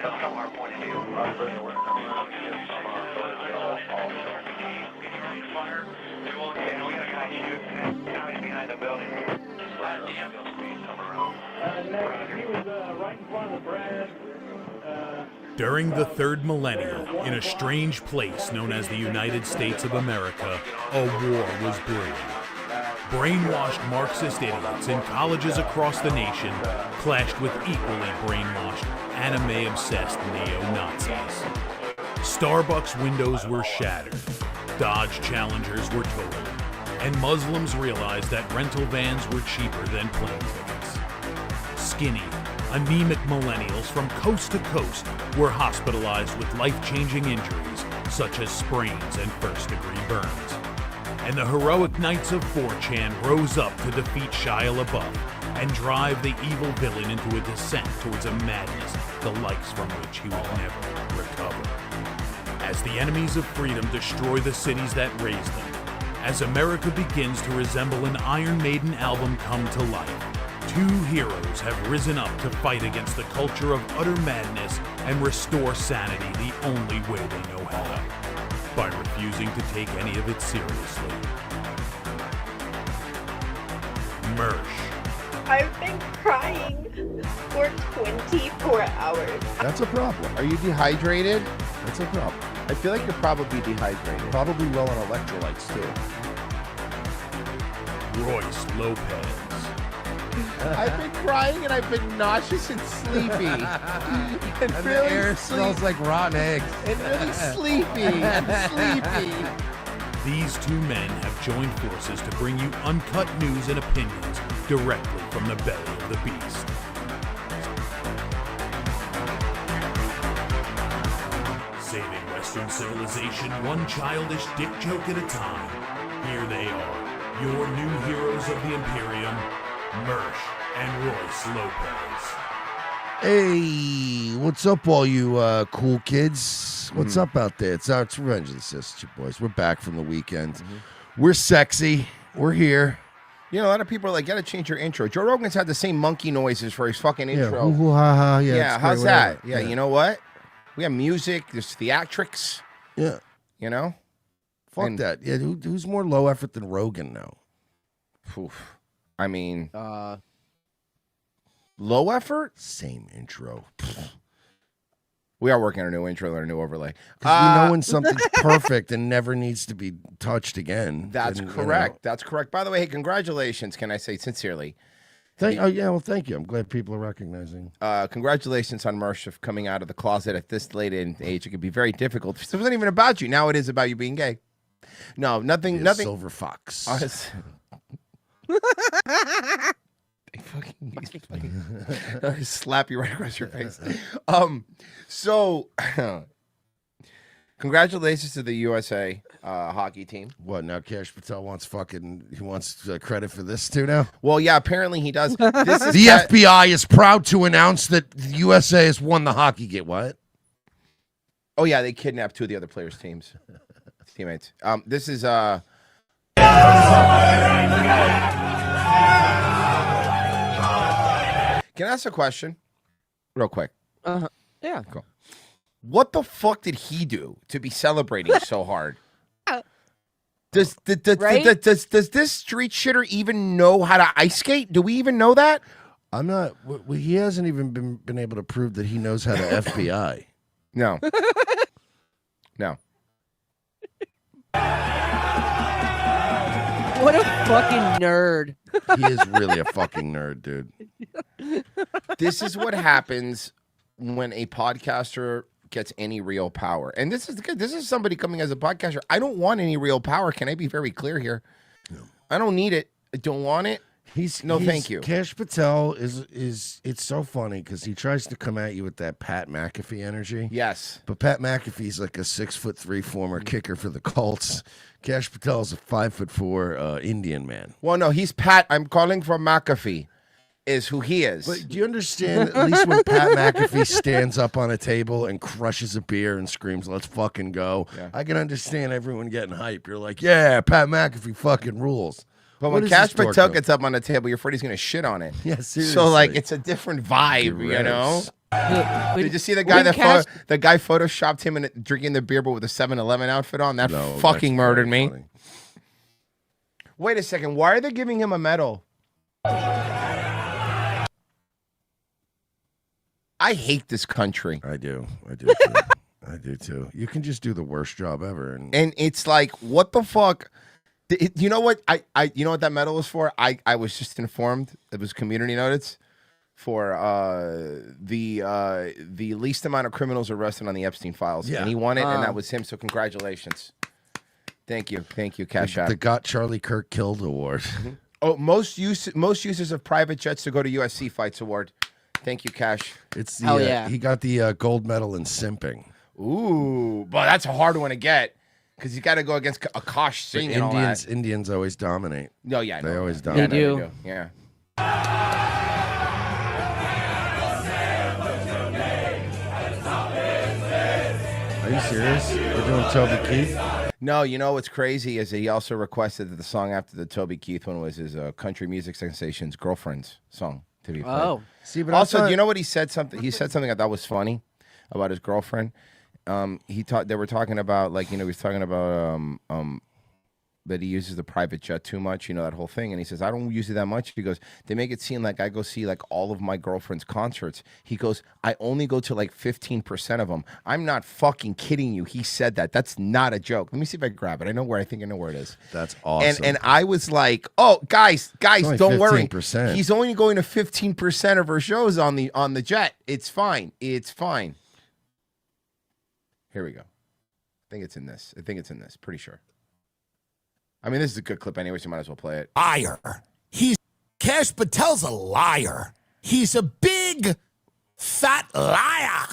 From our point of view, we're coming out fire. Yeah, we got a guy shooting. Now he's behind the building. He was right in front of the Brad. During the third millennium, in a strange place known as the United States of America, a war was brewing. Brainwashed Marxist idiots in colleges across the nation clashed with equally brainwashed, anime-obsessed neo-Nazis. Starbucks windows were shattered, Dodge Challengers were totaled, and Muslims realized that rental vans were cheaper than plane tickets. Skinny, anemic millennials from coast to coast were hospitalized with life-changing injuries such as sprains and first-degree burns. And the heroic knights of 4chan rose up to defeat Shia LaBeouf and drive the evil villain into a descent towards a madness the likes from which he would never recover. As the enemies of freedom destroy the cities that raised them, as America begins to resemble an Iron Maiden album come to life, two heroes have risen up to fight against the culture of utter madness and restore sanity the only way they know how, by refusing to take any of it seriously. Mersh. I've been crying for 24 hours. That's a problem. Are you dehydrated? That's a problem. I feel like you're probably dehydrated. Probably low on electrolytes, too. Royce Lopez. I've been crying and I've been nauseous and sleepy. and And really the air smells like rotten eggs. And really sleepy and sleepy. These two men have joined forces to bring you uncut news and opinions directly from the belly of the beast. Saving Western civilization one childish dick joke at a time. Here they are, your new heroes of the Imperium, Mersh and Royce Lopez. Hey, what's up, all you cool kids? What's up out there? It's Revenge of the Sisters, boys. We're back from the weekend. We're sexy. We're here. You know, a lot of people are like, gotta change your intro. Joe Rogan's had the same monkey noises for his fucking intro. Yeah, hoo ha ha. Yeah, Yeah, it's how's great, that? whatever. Yeah, you know what? We have music, there's theatrics, Yeah, you know? fuck And- that. Yeah, who's more low effort than Rogan now? Oof. I mean, Uh, low effort? Same intro. We are working on a new intro and a new overlay. Because we know when something's perfect and never needs to be touched again. That's then, you correct. know. That's correct. By the way, hey, congratulations, can I say sincerely? Oh, yeah, well, thank you. I'm glad people are recognizing. Congratulations on Mersh of coming out of the closet at this late in age. It could be very difficult. It wasn't even about you. Now it is about you being gay. No, nothing. Yeah, Nothing. Silver Fox. I slap you right across your face. So, congratulations to the USA hockey team. What, now Cash Patel wants he wants credit for this too now? Well, yeah, apparently he does. This is The FBI is proud to announce that the USA has won the hockey game. What? Oh yeah, they kidnapped two of the other players' teammates. This is Can I ask a question? Real quick. yeah. Cool. What the fuck did he do to be celebrating so hard? Does this street shitter even know how to ice skate? Do we even know that? I'm not. He hasn't even been able to prove that he knows how to FBI. No. No. What a fucking nerd. He is really a fucking nerd, dude. This is what happens when a podcaster gets any real power. And this is good. This is somebody coming as a podcaster. I don't want any real power. Can I be very clear here? No. I don't need it. I don't want it. Thank you. Cash Patel is it's so funny because he tries to come at you with that Pat McAfee energy. Yes. But Pat McAfee's like a 6'3" former kicker for the Colts. Cash Patel's a 5'4" Indian man. Well, no, he's Pat. I'm calling from McAfee. Is who he is. But do you understand, at least when Pat McAfee stands up on a table and crushes a beer and screams, "Let's fucking go," Yeah. I can understand everyone getting hype. You're like, yeah, Pat McAfee fucking rules. But What when is Cash this dork Patel do? gets up on the table, you're afraid he's going to shit on it. Yeah, seriously. So, like, it's a different vibe, you know? Gross. Did you see the guy the guy photoshopped him in drinking the beer but with a 7-Eleven outfit on? That fucking murdered me. Funny. Wait a second. Why are they giving him a medal? I hate this country. I do too. I do too. You can just do the worst job ever, and it's like, what the fuck? You know what? You know what that medal was for? I was just informed. It was community notice for the least amount of criminals arrested on the Epstein files. Yeah. And he won it, and that was him. So congratulations. Thank you, Cash App. The Got Charlie Kirk Killed Award. Oh, most users of private jets to go to UFC fights award. Thank you, Cash. It's the, he got the gold medal in simping. Ooh, but that's a hard one to get because you got to go against Akash Singh and all that. Indians always dominate. No, yeah, they always dominate. They do. Yeah. Are you serious? We're doing Toby Keith? No, you know what's crazy is that he also requested that the song after the Toby Keith one was his country music sensation's girlfriend's song to be played. Oh, see, but also, do you know what he said? He said something I thought was funny about his girlfriend. They were talking about, like, he was talking about that he uses the private jet too much, that whole thing. And he says, I don't use it that much. He goes, they make it seem like I go see like all of my girlfriend's concerts. He goes, I only go to like 15% of them. I'm not fucking kidding you. He said that. That's not a joke. Let me see if I grab it. I know where it is. That's awesome. And I was like, oh, guys, don't worry. 15%. He's only going to 15% of her shows on the jet. It's fine. It's fine. Here we go. I think it's in this. Pretty sure. I mean, this is a good clip anyway, so you might as well play it. Liar. Cash Patel's a liar. He's a big, fat liar.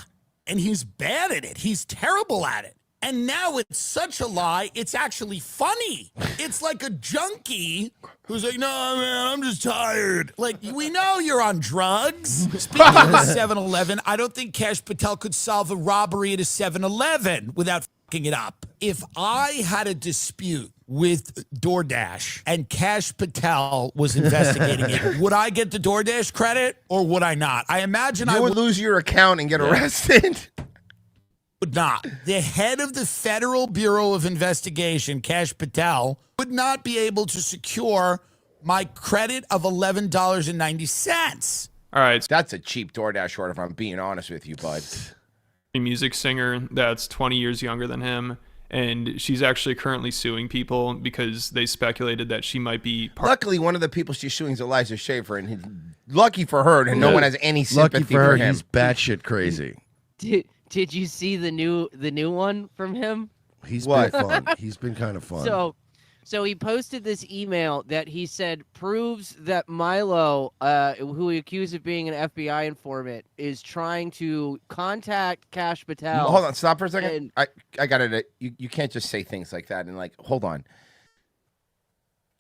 And he's bad at it. He's terrible at it. And now it's such a lie, it's actually funny. It's like a junkie who's like, no, man, I'm just tired. Like, we know you're on drugs. Speaking of the 7-Eleven, I don't think Cash Patel could solve a robbery at a 7-Eleven without fucking it up. If I had a dispute with DoorDash and Cash Patel was investigating it, would I get the DoorDash credit or would I not? I imagine I would lose your account and get arrested. Would not. The head of the Federal Bureau of Investigation, Cash Patel, would not be able to secure my credit of $11.90. All right. That's a cheap DoorDash order, if I'm being honest with you, bud. A music singer that's 20 years younger than him, and she's actually currently suing people because they speculated that she might be Luckily, one of the people she's suing is Elijah Schaffer, and lucky for her, and no one has any sympathy Lucky for her, him. he's batshit crazy. Did you see the new one from him? He's been fun. He's been kind of fun. So he posted this email that he said proves that Milo, who he accused of being an FBI informant, is trying to contact Cash Patel. Hold on, stop for a second. I got it. You can't just say things like that and like, hold on.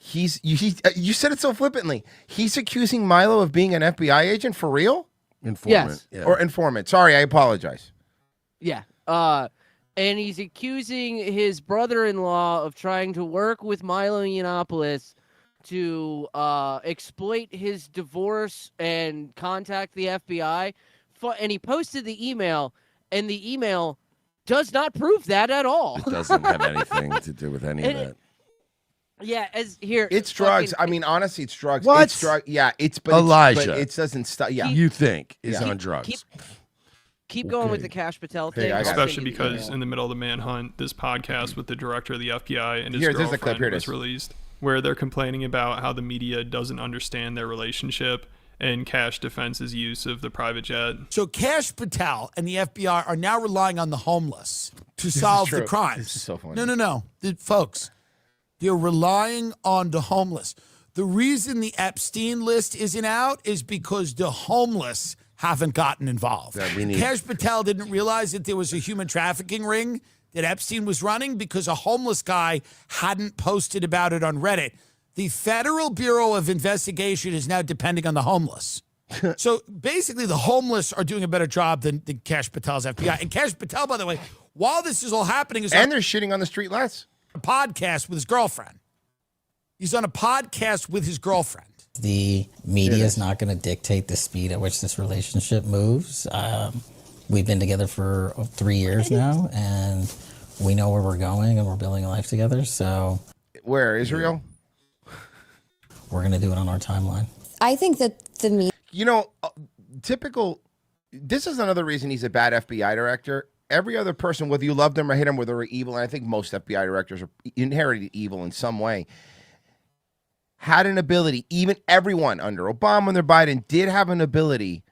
You said it so flippantly. He's accusing Milo of being an FBI agent for real? Informant. Yes. Yeah. Or informant. Sorry, I apologize. Yeah. And he's accusing his brother-in-law of trying to work with Milo Yiannopoulos to exploit his divorce and contact the FBI. And he posted the email, and the email does not prove that at all. It doesn't have anything to do with any of that. Yeah, it's drugs. I mean, honestly, it's drugs. What? It's drug. Yeah, Elijah. But it doesn't stop. Yeah, you think is on drugs. Keep going with the Cash Patel thing. Especially because in the middle of the manhunt, this podcast with the director of the FBI and his girlfriend was released, where they're complaining about how the media doesn't understand their relationship, and Cash defends his use of the private jet. So Cash Patel and the FBI are now relying on the homeless to solve the crimes. This is so funny. No. Folks, they're relying on the homeless. The reason the Epstein list isn't out is because the homeless haven't gotten involved. Cash Patel didn't realize that there was a human trafficking ring that Epstein was running because a homeless guy hadn't posted about it on Reddit. The Federal Bureau of Investigation is now depending on the homeless. So basically the homeless are doing a better job than Cash Patel's FBI. And Cash Patel, by the way, while this is all happening, is they're shitting on the street less. A podcast with his girlfriend. He's on a podcast with his girlfriend. The media is not going to dictate the speed at which this relationship moves. We've been together for 3 years now, and we know where we're going, and we're building a life together. So, where, Israel? We're going to do it on our timeline. I think that the media... You know, typical... This is another reason he's a bad FBI director. Every other person, whether you loved them or hate them, whether they're evil, and I think most FBI directors are inherited evil in some way, had an ability, even everyone under Obama and Biden did have an ability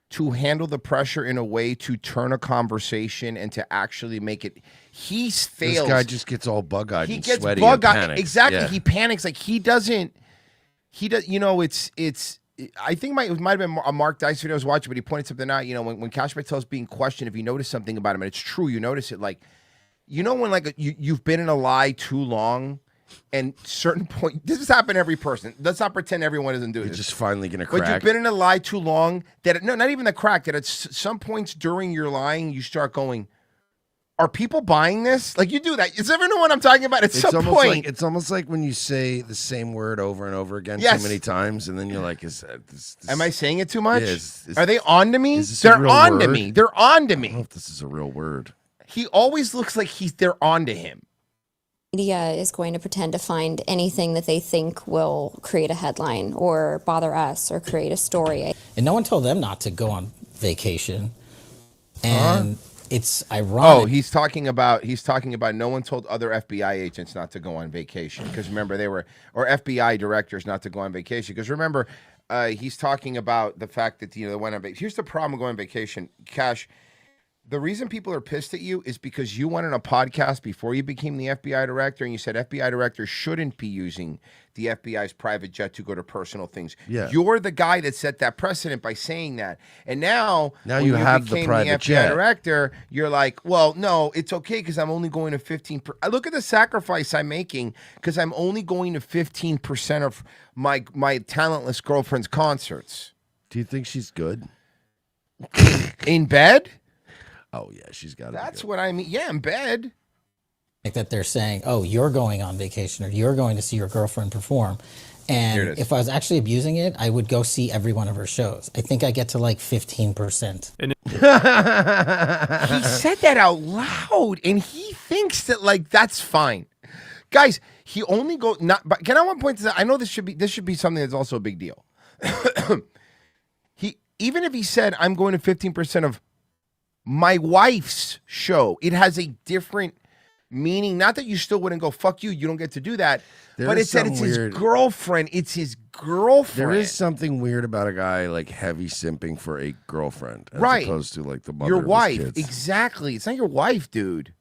to handle the pressure in a way to turn a conversation and to actually make it. He fails. This guy just gets all bug-eyed and gets sweaty bug-eyed. and Exactly. Yeah. He panics. Like he does, you know, it's, I think it might have been a Mark Dice video I was watching, but he pointed something out, you know, when Kash Patel's being questioned, if you notice something about him, and it's true, you notice it, like, you know, when like you've been in a lie too long, and certain point, this has happened to every person. Let's not pretend everyone isn't doing this. Just finally gonna crack. But you've been in a lie too long that no, not even the crack. That at some points during your lying, you start going, "Are people buying this?" Like you do that. Does everyone know what I'm talking about? At some point, it's almost like when you say the same word over and over again Yes. too many times, and then you're like, "Is this?" Am I saying it too much? Yeah, Are they on to me? Is this a They're real on to word? me. They're on to me. I don't know if this is a real word. He always looks like they're on to him. media is going to pretend to find anything that they think will create a headline or bother us or create a story. And no one told them not to go on vacation. And it's ironic. Oh, he's talking about no one told other FBI agents not to go on vacation because remember or FBI directors not to go on vacation because remember he's talking about the fact that they went on vacation. Here's the problem with going on vacation, Cash. The reason people are pissed at you is because you went on a podcast before you became the FBI director and you said FBI directors shouldn't be using the FBI's private jet to go to personal things. Yeah. You're the guy that set that precedent by saying that. And now when you have the became private FBI jet. director, you're like, well, no, it's okay because I'm only going to 15%. I look at the sacrifice I'm making because I'm only going to 15% of my talentless girlfriend's concerts. Do you think she's good? In bed? Oh yeah, she's got it. That's what I mean. Yeah, in bed. Like that they're saying, oh, you're going on vacation or you're going to see your girlfriend perform. And if I was actually abusing it, I would go see every one of her shows. I think I get to like 15%. He said that out loud, and he thinks that like that's fine. Guys, he only go not. But can I one point to that? I know this should be something that's also a big deal. Even if he said I'm going to 15% of my wife's show, it has a different meaning. Not that you still wouldn't go, fuck you, you don't get to do that. But it said it's his girlfriend. It's his girlfriend. There is something weird about a guy like heavy simping for a girlfriend, as Right. opposed to like the mother Your of his wife. kids. Exactly. It's not your wife, dude.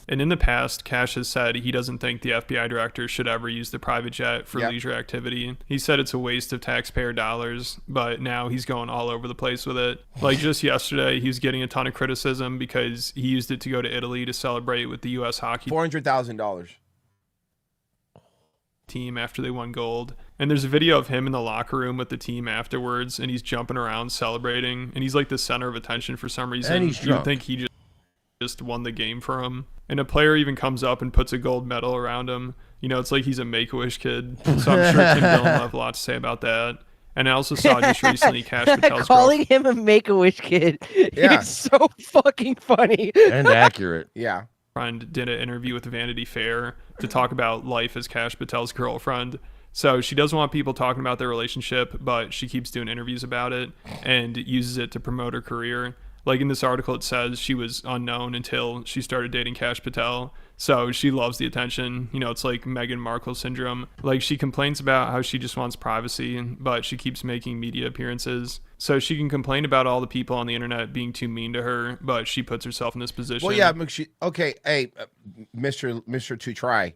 And in the past, Cash has said he doesn't think the FBI director should ever use the private jet for leisure activity. He said it's a waste of taxpayer dollars, but now he's going all over the place with it. Like just yesterday, he was getting a ton of criticism because he used it to go to Italy to celebrate with the U.S. hockey $400,000 team after they won gold. And there's a video of him in the locker room with the team afterwards, and he's jumping around celebrating, and he's like the center of attention for some reason. And he's You would drunk. think he just won the game for him. And a player even comes up and puts a gold medal around him. You know, it's like he's a Make-A-Wish kid. So I'm sure Tim Dillon will have a lot to say about that. And I also saw just recently Cash Patel's calling him a Make-A-Wish kid. Yeah. It's so fucking funny. And accurate. Yeah. girlfriend did an interview with Vanity Fair to talk about life as Cash Patel's girlfriend. So she doesn't want people talking about their relationship, but she keeps doing interviews about it and uses it to promote her career. Like in this article, it says she was unknown until she started dating Cash Patel. So she loves the attention. You know, it's like Meghan Markle syndrome. Like she complains about how she just wants privacy, but she keeps making media appearances. So she can complain about all the people on the internet being too mean to her, but she puts herself in this position. Well, yeah, okay. Hey, Mr. To Try.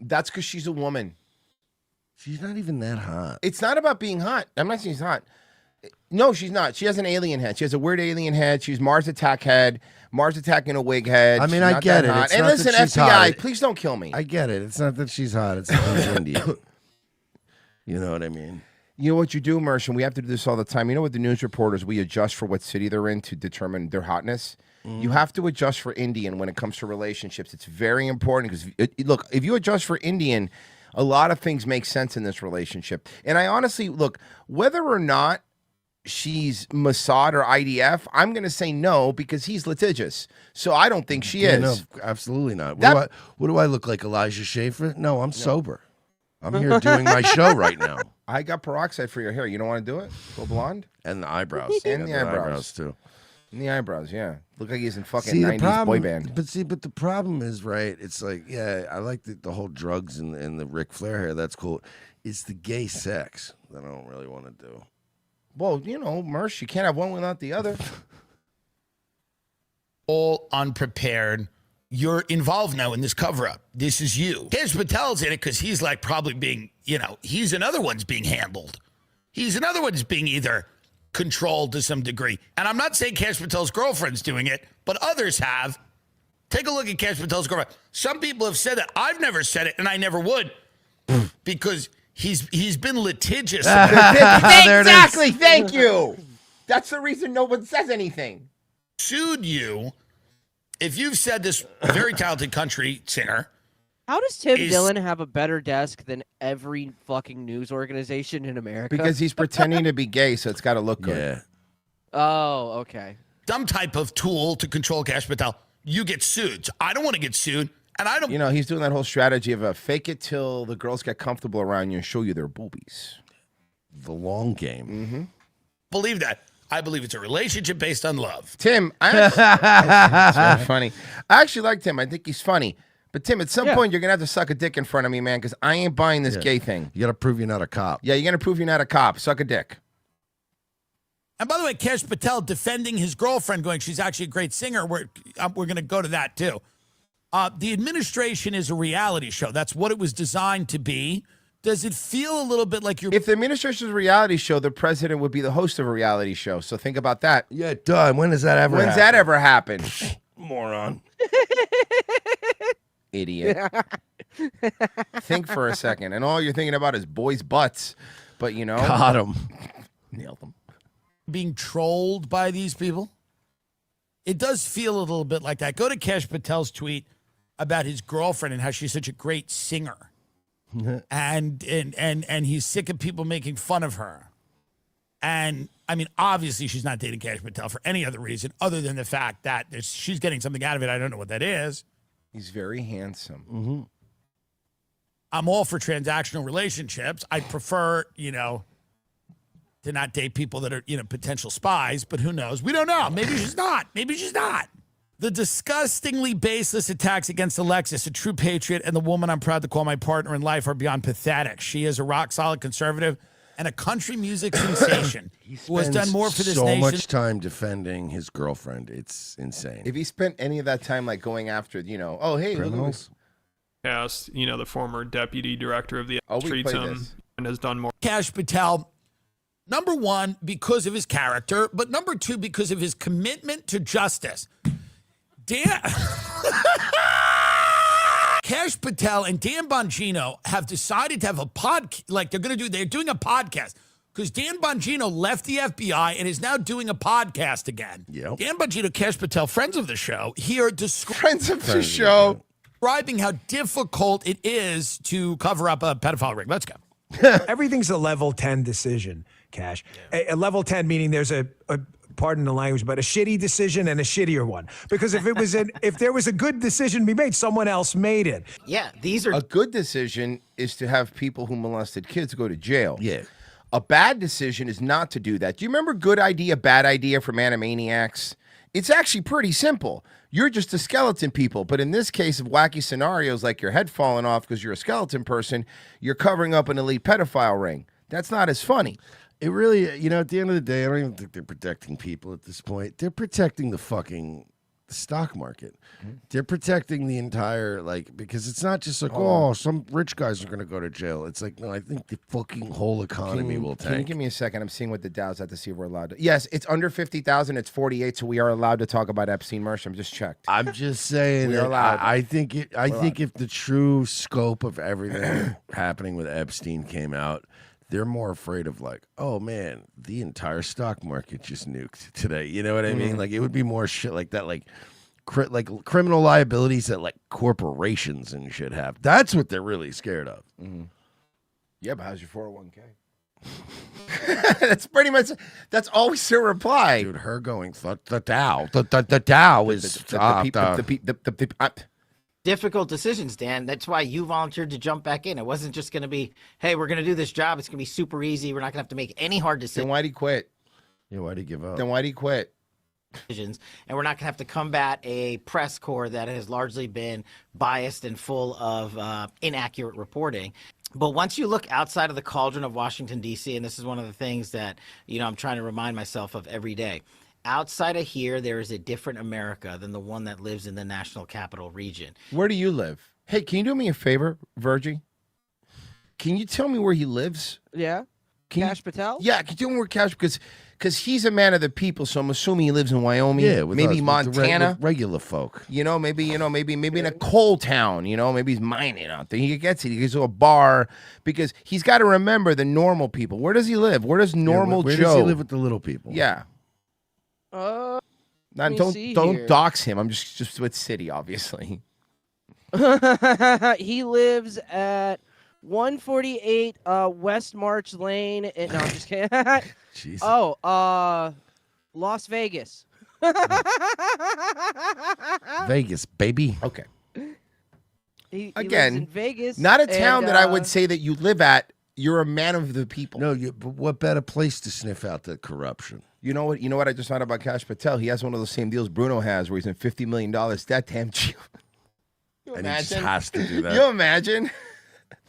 That's because she's a woman. She's not even that hot. It's not about being hot. I'm not saying she's hot. No, she's not. She has an alien head. She has a weird alien head. She's Mars Attack head. Mars Attack in a wig head. I mean, She's I not get that it. hot. It's And not listen, that she's FBI, hot. please don't kill me. I get it. It's not that she's hot. It's that she's Indian. You know what I mean? You know what you do, Mersh, we have to do this all the time. You know what the news reporters, we adjust for what city they're in to determine their hotness. You have to adjust for Indian when it comes to relationships. It's very important because, look, if you adjust for Indian, A lot of things make sense in this relationship. And I honestly, look, whether or not she's Mossad or IDF, I'm going to say no because he's litigious. So I don't think she is. No, absolutely not. What do I look like, Elijah Schaefer? No, I'm sober. I'm here doing my show right now. I got peroxide for your hair. You don't want to do it? Go blonde? And the eyebrows. And the eyebrows. Too. And the eyebrows, yeah. Look like he's in fucking 90s boy band. But the problem is, right, it's like, yeah, I like the whole drugs and the Ric Flair hair. That's cool. It's the gay sex that I don't really want to do. Well, you know, Mersh, you can't have one without the other. All unprepared. You're involved now in this cover-up. This is you. Cash Patel's in it because he's like probably being, he's another one's being handled. He's another one's being either controlled to some degree. And I'm not saying Cash Patel's girlfriend's doing it, but others have. Take a look at Cash Patel's girlfriend. Some people have said that. I've never said it, and I never would, because he's been litigious. Exactly. Thank you. That's the reason no one says anything. Sued you if you've said this very talented country singer. How does Tim Dillon have a better desk than every fucking news organization in America? Because he's pretending to be gay, so it's got to look good. Yeah. Oh, okay. Some type of tool to control Cash Patel. You get sued. So I don't want to get sued, and I don't. You know, he's doing that whole strategy of fake it till the girls get comfortable around you and show you their boobies. The long game. Mm-hmm. Believe that. I believe it's a relationship based on love. Tim, that's very funny. I actually like Tim. I think he's funny. But Tim, at some point, you're going to have to suck a dick in front of me, man, because I ain't buying this gay thing. You got to prove you're not a cop. Yeah, you're going to prove you're not a cop. Suck a dick. And by the way, Cash Patel defending his girlfriend, going, she's actually a great singer. We're going to go to that, too. The administration is a reality show. That's what it was designed to be. Does it feel a little bit like you're... If the administration was a reality show, the president would be the host of a reality show. So think about that. Yeah, done. When does that ever happen? When's that ever happen? Moron. Idiot. Think for a second. And all you're thinking about is boys' butts. But, you know. Got him. Nailed them. Being trolled by these people. It does feel a little bit like that. Go to Cash Patel's tweet about his girlfriend and how she's such a great singer. and he's sick of people making fun of her. And, I mean, obviously she's not dating Cash Patel for any other reason other than the fact that she's getting something out of it. I don't know what that is. He's very handsome. Mm-hmm. I'm all for transactional relationships. I prefer, to not date people that are, potential spies, but who knows? We don't know. Maybe she's not. Maybe she's not. The disgustingly baseless attacks against Alexis, a true patriot, and the woman I'm proud to call my partner in life are beyond pathetic. She is a rock-solid conservative and a country music sensation who has done more for this nation. So much time defending his girlfriend. It's insane. If he spent any of that time like going after, oh, hey, criminals. Cast, the former deputy director of the treats him and has done more. Cash Patel, number one, because of his character, but number two, because of his commitment to justice. Cash Patel and Dan Bongino have decided to have a they're doing a podcast because Dan Bongino left the FBI and is now doing a podcast again. Yep. Dan Bongino, Cash Patel, friends of the show, here friends of the show, describing how difficult it is to cover up a pedophile ring. Let's go. Everything's a level 10 decision, Cash. A level 10 meaning there's a pardon the language, but a shitty decision and a shittier one. Because if there was a good decision to be made, someone else made it. Yeah, these are... A good decision is to have people who molested kids go to jail. Yeah. A bad decision is not to do that. Do you remember Good Idea, Bad Idea from Animaniacs? It's actually pretty simple. You're just a skeleton people. But in this case of wacky scenarios like your head falling off because you're a skeleton person, you're covering up an elite pedophile ring. That's not as funny. It really, at the end of the day, I don't even think they're protecting people at this point. They're protecting the fucking stock market. Mm-hmm. They're protecting the entire, because it's not just like, some rich guys are going to go to jail. It's like, no, I think the fucking whole economy will tank. Can you give me a second? I'm seeing what the Dow's at to see if we're allowed to. Yes, it's under 50,000. It's 48, so we are allowed to talk about Epstein Mersh. I'm just checked. I'm just saying we are allowed. I think if the true scope of everything happening with Epstein came out, they're more afraid of oh man, the entire stock market just nuked today. You know what I mean? It would be more shit like that. criminal liabilities that like corporations and shit have. That's what they're really scared of. Mm-hmm. Yeah, but how's your 401k? That's pretty much. That's always her reply. Dude, her going the Dow. The Dow is difficult decisions, Dan. That's why you volunteered to jump back in. It wasn't just going to be, hey, we're going to do this job. It's going to be super easy. We're not going to have to make any hard decisions. Then why'd he quit? Yeah, why'd he give up? Then why'd he quit? And we're not going to have to combat a press corps that has largely been biased and full of inaccurate reporting. But once you look outside of the cauldron of Washington, D.C., and this is one of the things that, I'm trying to remind myself of every day. Outside of here, there is a different America than the one that lives in the National Capital Region. Where do you live? Hey, can you do me a favor, Virgie? Can you tell me where he lives? Yeah. Cash Patel? Yeah, can you tell me where Cash, because he's a man of the people, so I'm assuming he lives in Wyoming. Yeah, maybe Montana. With regular folk. Maybe in a coal town. Maybe he's mining out there. He gets to a bar because he's got to remember the normal people. Where does he live? Where does normal where Joe? Does he live with the little people? Yeah. Don't dox him. I'm just with City, obviously. He lives at 148 West March Lane. No, I'm just kidding. Jesus. Oh, Las Vegas. Vegas, baby. Okay. He Again, lives in Vegas, not a town that I would say that you live at. You're a man of the people. No, but what better place to sniff out the corruption? You know what I just found out about Cash Patel? He has one of those same deals Bruno has where he's in $50 million. That damn cheap. And he just has to do that. You imagine?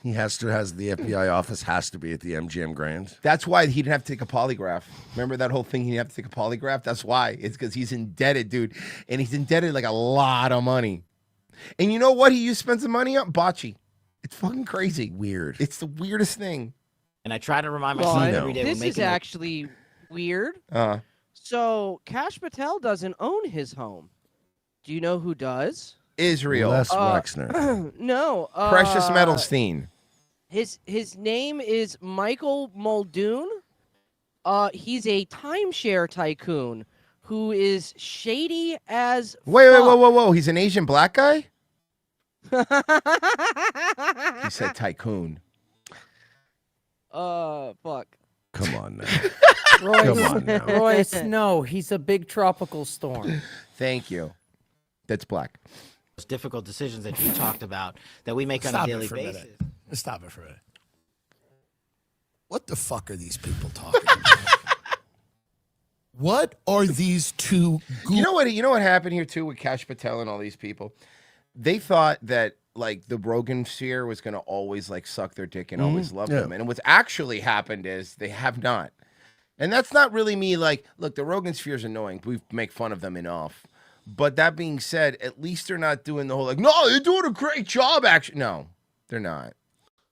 The FBI office has to be at the MGM Grand. That's why he didn't have to take a polygraph. Remember that whole thing? He didn't have to take a polygraph? That's why. It's because he's indebted, dude. And he's indebted like a lot of money. And you know what he used to spend some money on? Bocce. It's fucking crazy. Weird. It's the weirdest thing. And I try to remind myself every day. This is actually weird. So Cash Patel doesn't own his home. Do you know who does? Israel. Les Wexner. No. Precious Metalstein. His name is Michael Muldoon. He's a timeshare tycoon who is shady as Whoa. He's an Asian black guy? He said tycoon. Fuck. Come on now. Royce, Come on now. Royce, no, he's a big tropical storm. Thank you. That's black. Those difficult decisions that you talked about that we make on a daily basis. Stop it for a minute. What the fuck are these people talking about? What are these two? You know what happened here too with Cash Patel and all these people? They thought that like the Rogan sphere was going to always like suck their dick and always love them, and what's actually happened is they have not. And that's not really me. Like, look, the Rogan sphere is annoying. We make fun of them enough. But that being said, at least they're not doing the whole like, no, they're doing a great job. Actually, no, they're not.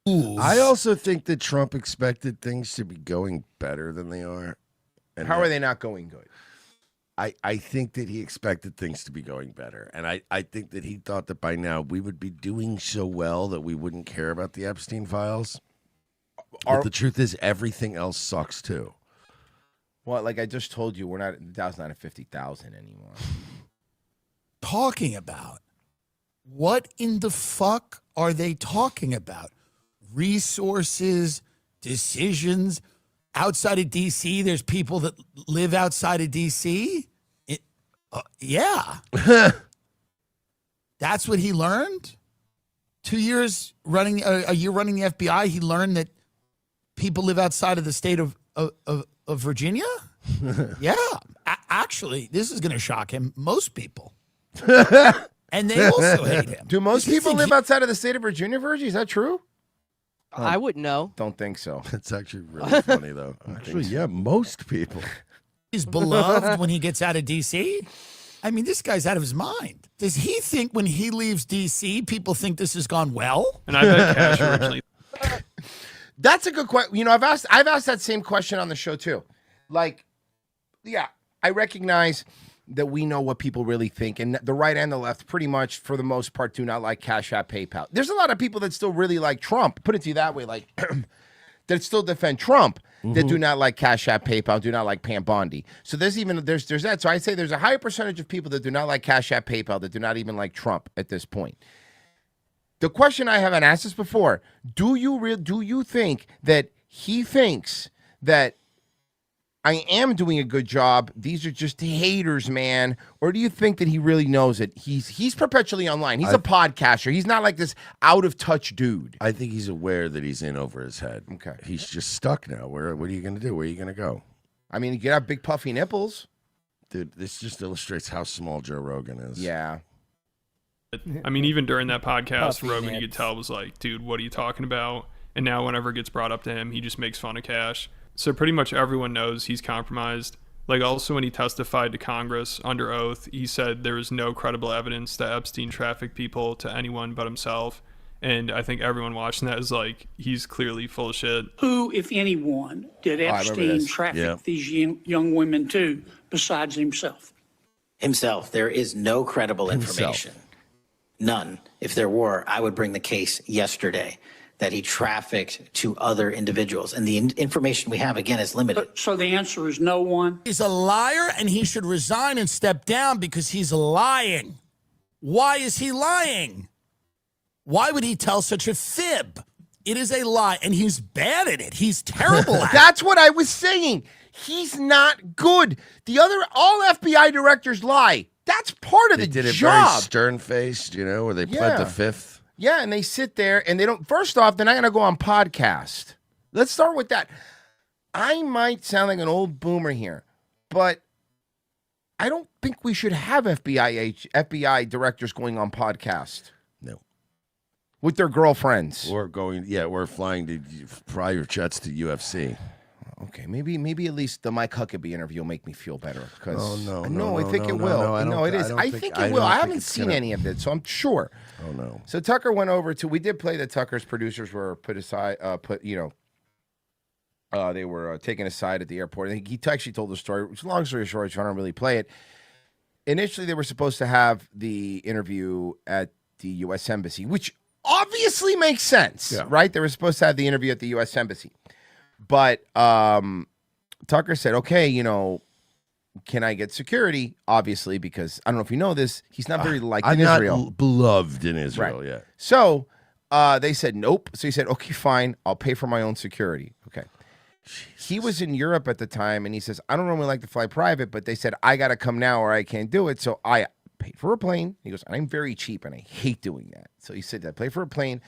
I also think that Trump expected things to be going better than they are. And how are they not going good? I think that he expected things to be going better. And I think that he thought that by now we would be doing so well that we wouldn't care about the Epstein files. But the truth is everything else sucks too. Well, like I just told you, the Dow's not at 50,000 anymore. Talking about? What in the fuck are they talking about? Resources, decisions. Outside of D.C., there's people that live outside of D.C.? Yeah. That's what he learned? 2 years running, a year running the FBI, he learned that people live outside of the state of Virginia? Yeah. Actually, this is going to shock him. Most people. And they also hate him. Do most people live outside of the state of Virginia, Virgie? Is that true? I wouldn't know. Don't think so. That's actually really funny, though. Actually, yeah, most people. He's beloved when he gets out of D.C.? I mean, this guy's out of his mind. Does he think when he leaves D.C., people think this has gone well? And I bet Cash originally. That's a good question. You know, I've asked that same question on the show, too. Like, yeah, I recognize that we know what people really think, and the right and the left pretty much for the most part do not like Cash App, PayPal. There's a lot of people that still really like Trump. Put it to you that way, like that still defend Trump that do not like Cash App, PayPal, do not like Pam Bondi. So there's that. So I say there's a higher percentage of people that do not like Cash App, PayPal, that do not even like Trump at this point. The question I haven't asked this before: do you think that he thinks that I am doing a good job? These are just haters, man. Or do you think that he really knows it? He's perpetually online. He's a podcaster. He's not like this out of touch dude. I think he's aware that he's in over his head. Okay. He's just stuck now. What are you going to do? Where are you going to go? I mean, you could have big puffy nipples. Dude, this just illustrates how small Joe Rogan is. Yeah. I mean, even during that podcast, Puffy Rogan, nips. you could tell, was like, dude, what are you talking about? And now whenever it gets brought up to him, he just makes fun of Cash. So pretty much everyone knows he's compromised. Like, also when he testified to Congress under oath, he said there was no credible evidence that Epstein trafficked people to anyone but himself. And I think everyone watching that is like, he's clearly full of shit. Who, if anyone, did Epstein traffic these young women to besides himself? Himself. There is no credible information. None. If there were, I would bring the case yesterday that he trafficked to other individuals. And the information we have, again, is limited. So the answer is no one? He's a liar, and he should resign and step down because he's lying. Why is he lying? Why would he tell such a fib? It is a lie, and he's bad at it. He's terrible at it. That's what I was saying. He's not good. All FBI directors lie. That's part of the did it job. very stern-faced, where they pled the fifth. Yeah, and they sit there and they don't. First off, they're not going to go on podcast. Let's start with that. I might sound like an old boomer here, but I don't think we should have FBI directors going on podcast. No. With their girlfriends. Or flying to private jets to UFC. Okay, maybe at least the Mike Huckabee interview will make me feel better. No, I think it will. I think it will. I haven't seen any of it, so I'm sure. Oh no. So Tucker went over to. We did play that Tucker's producers were put aside. They were taken aside at the airport. I think he actually told the story. Long story short, so I don't really play it. Initially, they were supposed to have the interview at the U.S. Embassy, which obviously makes sense, right? They were supposed to have the interview at the U.S. Embassy. But Tucker said, okay, can I get security? Obviously, because I don't know if you know this, he's not very liked in Israel. Not beloved in Israel, right. So they said, nope. So he said, okay, fine. I'll pay for my own security. Okay. Jesus. He was in Europe at the time, and he says, I don't normally like to fly private, but they said, I got to come now or I can't do it. So I paid for a plane. He goes, I'm very cheap, and I hate doing that. So he said, I pay for a plane.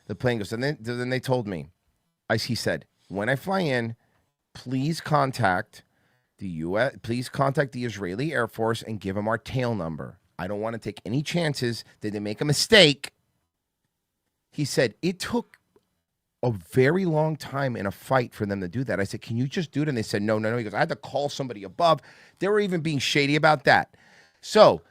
The plane goes, and then they told me, he said, when I fly in, please contact the Israeli Air Force and give them our tail number. I don't want to take any chances that they make a mistake. He said it took a very long time in a fight for them to do that. I said, can you just do it? And they said, no. He goes, I had to call somebody above. They were even being shady about that. So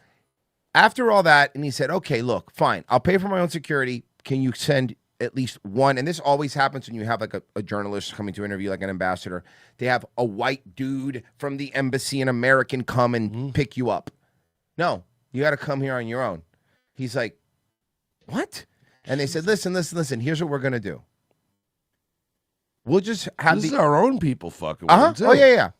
after all that, and he said, okay, look, fine. I'll pay for my own security. Can you send at least one? And this always happens when you have like a journalist coming to interview, like an ambassador. They have a white dude from the embassy, an American, come and pick you up. No, you got to come here on your own. He's like, what? And they said, listen. Here's what we're going to do. We'll just have this is our own people fucking with them, too. Oh, yeah.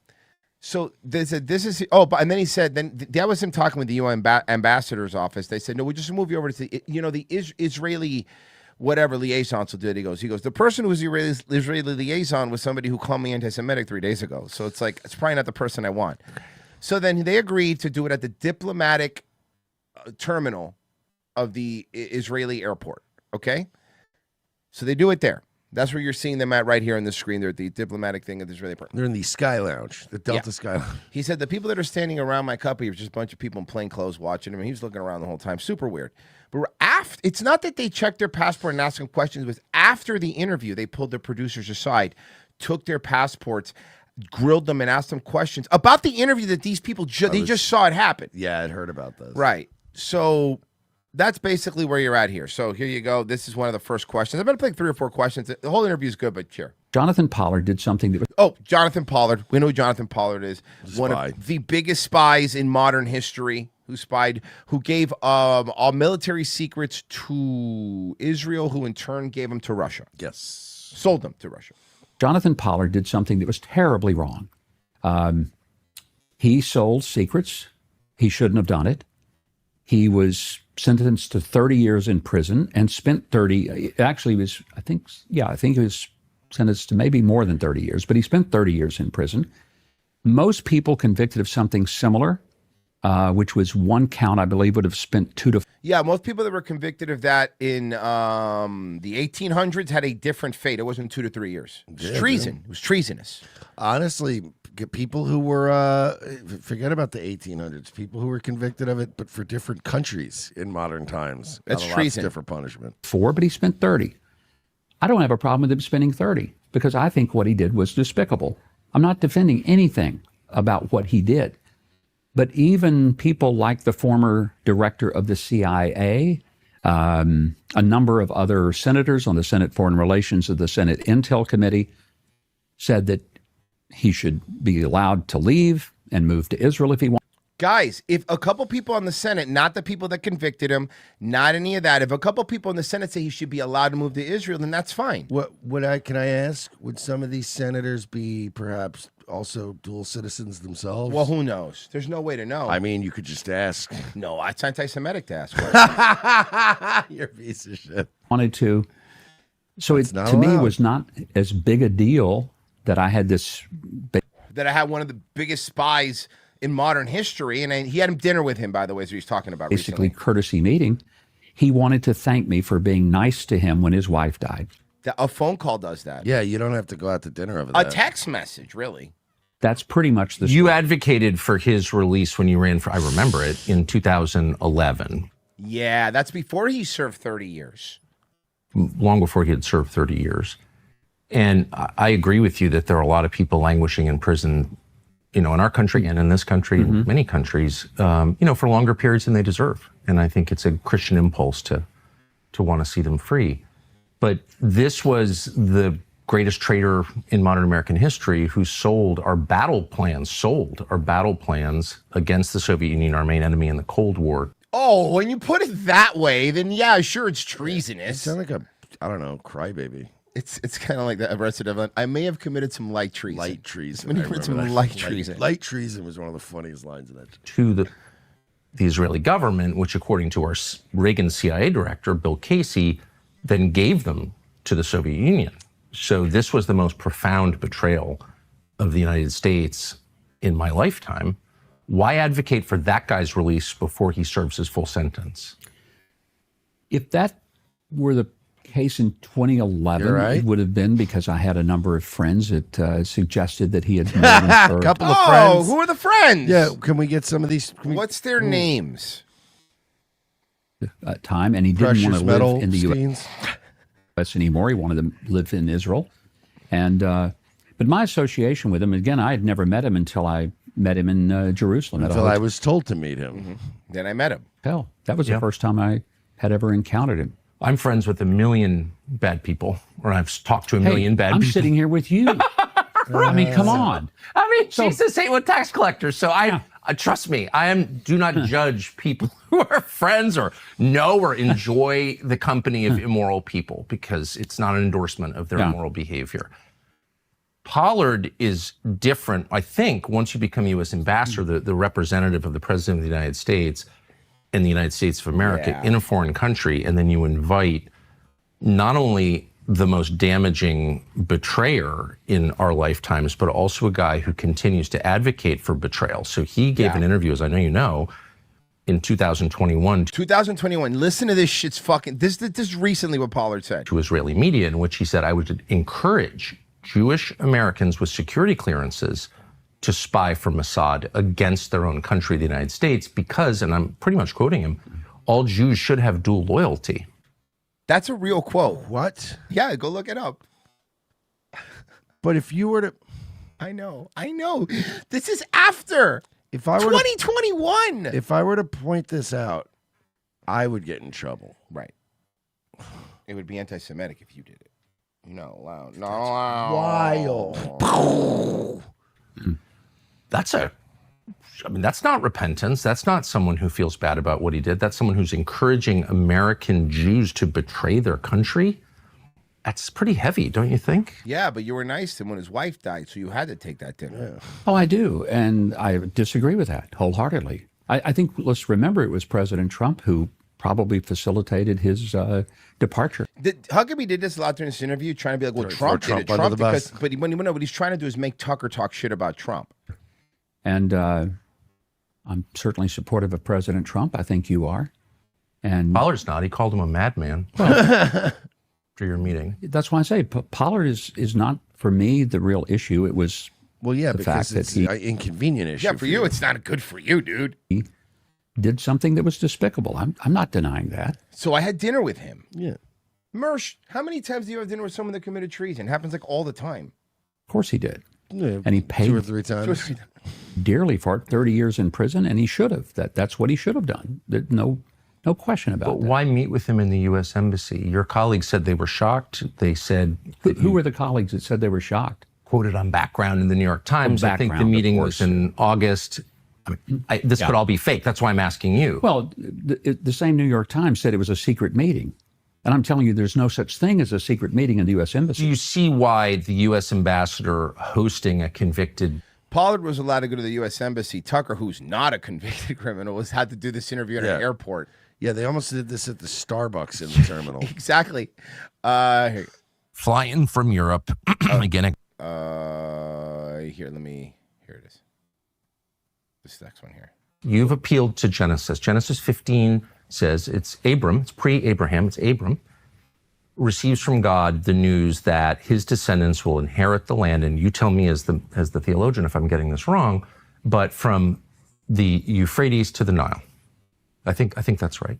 So they said, and then he said, that was him talking with the UN ambassador's office. They said, no, we'll just move you over to the Israeli whatever liaison will do it. He goes, the person who was the Israeli liaison was somebody who called me anti-Semitic 3 days ago. So it's like, it's probably not the person I want. So then they agreed to do it at the diplomatic terminal of the Israeli airport. Okay. So they do it there. That's where you're seeing them at right here on the screen. They're at the diplomatic thing of the Israeli airport. They're in the Sky Lounge, the Delta Sky Lounge. He said the people that are standing around my company are just a bunch of people in plain clothes watching him. He was looking around the whole time. Super weird. But it's not that they checked their passport and asked them questions. It was after the interview, they pulled the producers aside, took their passports, grilled them, and asked them questions about the interview that these people they just saw it happen. Yeah, I'd heard about this. Right. So that's basically where you're at here. So here you go. This is one of the first questions. I'm going to pick 3 or 4 questions. The whole interview is good, but here. Jonathan Pollard did something that... Oh, Jonathan Pollard. We know who Jonathan Pollard is. One of the biggest spies in modern history. Who gave all military secrets to Israel, who in turn gave them to Russia. Yes. Sold them to Russia. Jonathan Pollard did something that was terribly wrong. He sold secrets. He shouldn't have done it. He was sentenced to 30 years in prison and spent 30. Actually, he was, I think he was sentenced to maybe more than 30 years, but he spent 30 years in prison. Most people convicted of something similar, which was one count, I believe, would have spent 2 to. Yeah, most people that were convicted of that in the 1800s had a different fate. It wasn't 2 to 3 years. It was treason. Man. It was treasonous. Honestly, people who were, forget about the 1800s, people who were convicted of it, but for different countries in modern times. That's got a treason. Different punishment. 4, but he spent 30. I don't have a problem with him spending 30 because I think what he did was despicable. I'm not defending anything about what he did. But even people like the former director of the CIA, a number of other senators on the Senate Foreign Relations of the Senate Intel Committee said that he should be allowed to leave and move to Israel if he wants. Guys, if a couple people on the Senate, not the people that convicted him, not any of that, if a couple people in the Senate say he should be allowed to move to Israel, then that's fine. Can I ask, would some of these senators be perhaps also dual citizens themselves? Well, who knows? There's no way to know. I mean, you could just ask. No, it's anti-Semitic to ask. You're a piece of shit. Wanted to. So it, to me, was not as big a deal that I had this. That I had one of the biggest spies in modern history, and he had dinner with him, by the way, as he was talking about basically courtesy meeting. He wanted to thank me for being nice to him when his wife died. A phone call does that. Yeah, you don't have to go out to dinner over that. that. A text message, really. That's pretty much the. You advocated for his release when you ran for, I remember it, in 2011. Yeah, that's before he served 30 years. Long before he had served 30 years. And I agree with you that there are a lot of people languishing in prison, in our country and in this country, and many countries, for longer periods than they deserve. And I think it's a Christian impulse to want to see them free. But this was the greatest traitor in modern American history who sold our battle plans against the Soviet Union, our main enemy in the Cold War. Oh, when you put it that way, then yeah, sure, it's treasonous. It sounds like a, crybaby. It's kind of like the Arrested Development. I may have committed some light treason. Light treason. When you put some light treason. Light treason was one of the funniest lines of that. To the Israeli government, which according to our Reagan CIA director, Bill Casey, then gave them to the Soviet Union. So this was the most profound betrayal of the United States in my lifetime. Why advocate for that guy's release before he serves his full sentence? If that were the case in 2011, it would have been because I had a number of friends that suggested that he had a couple of friends. Who are the friends? Yeah, can we get some of these? What's their names? Time, and he didn't want to live in the U.S. anymore. He wanted to live in Israel, and but my association with him, again, I had never met him until I met him in Jerusalem. Until I was told to meet him. Mm-hmm. Then I met him. Hell, that was the first time I had ever encountered him. I'm friends with 1 million bad people, or I've talked to 1 million bad people. I'm sitting here with you. I mean, come on. I mean, Jesus ain't with tax collectors, so trust me, do not judge people who are friends or know or enjoy the company of immoral people, because it's not an endorsement of their immoral behavior. Pollard is different, I think, once you become U.S. ambassador, the representative of the President of the United States in the United States of America in a foreign country, and then you invite not only the most damaging betrayer in our lifetimes, but also a guy who continues to advocate for betrayal. So he gave an interview, as I know you know, in 2021. 2021. Listen to this shit's fucking. This is recently what Pollard said to Israeli media, in which he said, "I would encourage Jewish Americans with security clearances to spy for Mossad against their own country, the United States, because," and I'm pretty much quoting him, "all Jews should have dual loyalty." That's a real quote. What? Yeah, go look it up. But if you were to... I know. This is after. If I were 2021. If I were to point this out, I would get in trouble. Right. It would be anti-Semitic if you did it. No, loud. No, wild. That's not repentance. That's not someone who feels bad about what he did. That's someone who's encouraging American Jews to betray their country. That's pretty heavy, don't you think? Yeah, but you were nice to him when his wife died, so you had to take that dinner. Oh, I do. And I disagree with that wholeheartedly. I think, let's remember, it was President Trump who probably facilitated his departure. Huckabee did this a lot during this interview, trying to be like, well, Trump did it. Trump, because, but what he's trying to do is make Tucker talk shit about Trump. And I'm certainly supportive of President Trump. I think you are. And Pollard's not. He called him a madman after your meeting. That's why I say Pollard is not, for me, the real issue. It was the fact that it's an inconvenient issue. Yeah, for you, it's not good for you, dude. He did something that was despicable. I'm not denying that. So I had dinner with him. Yeah. Mersh, how many times do you have dinner with someone that committed treason? It happens like all the time. Of course he did. Yeah, and he paid 2 or 3 times dearly for it, 30 years in prison, and he should have. That's what he should have done. There's no question about that. Why meet with him in the U.S. Embassy? Your colleagues said they were shocked. They said... Who were the colleagues that said they were shocked? Quoted on Background in the New York Times. I think the meeting was in August. This could all be fake. That's why I'm asking you. Well, the same New York Times said it was a secret meeting. And I'm telling you, there's no such thing as a secret meeting in the U.S. Embassy. Do you see why the U.S. ambassador hosting a convicted... Pollard was allowed to go to the U.S. Embassy. Tucker, who's not a convicted criminal, had to do this interview at an airport. Yeah, they almost did this at the Starbucks in the terminal. Exactly. Flying from Europe. Again. Here it is. This next one here. You've appealed to Genesis. Genesis 15 says it's Abram, it's pre-Abraham, it's Abram, receives from God the news that his descendants will inherit the land. And you tell me as the theologian if I'm getting this wrong, but from the Euphrates to the Nile. I think that's right.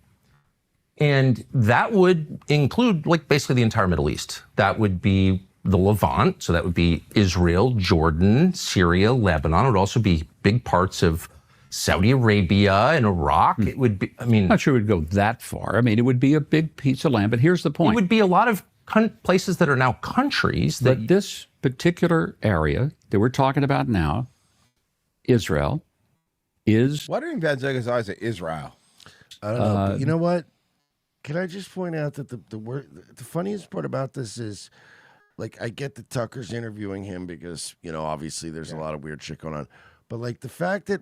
And that would include like basically the entire Middle East. That would be the Levant. So that would be Israel, Jordan, Syria, Lebanon. It would also be big parts of Saudi Arabia and Iraq. It would be, I'm not sure it would go that far. I mean, it would be a big piece of land, but here's the point. It would be a lot of places that are now countries. But this particular area that we're talking about now, Israel, is... Why do evangelicals always say Israel? I don't know. But you know what? Can I just point out that the funniest part about this is, like, I get that Tucker's interviewing him because, obviously there's a lot of weird shit going on. But, like, the fact that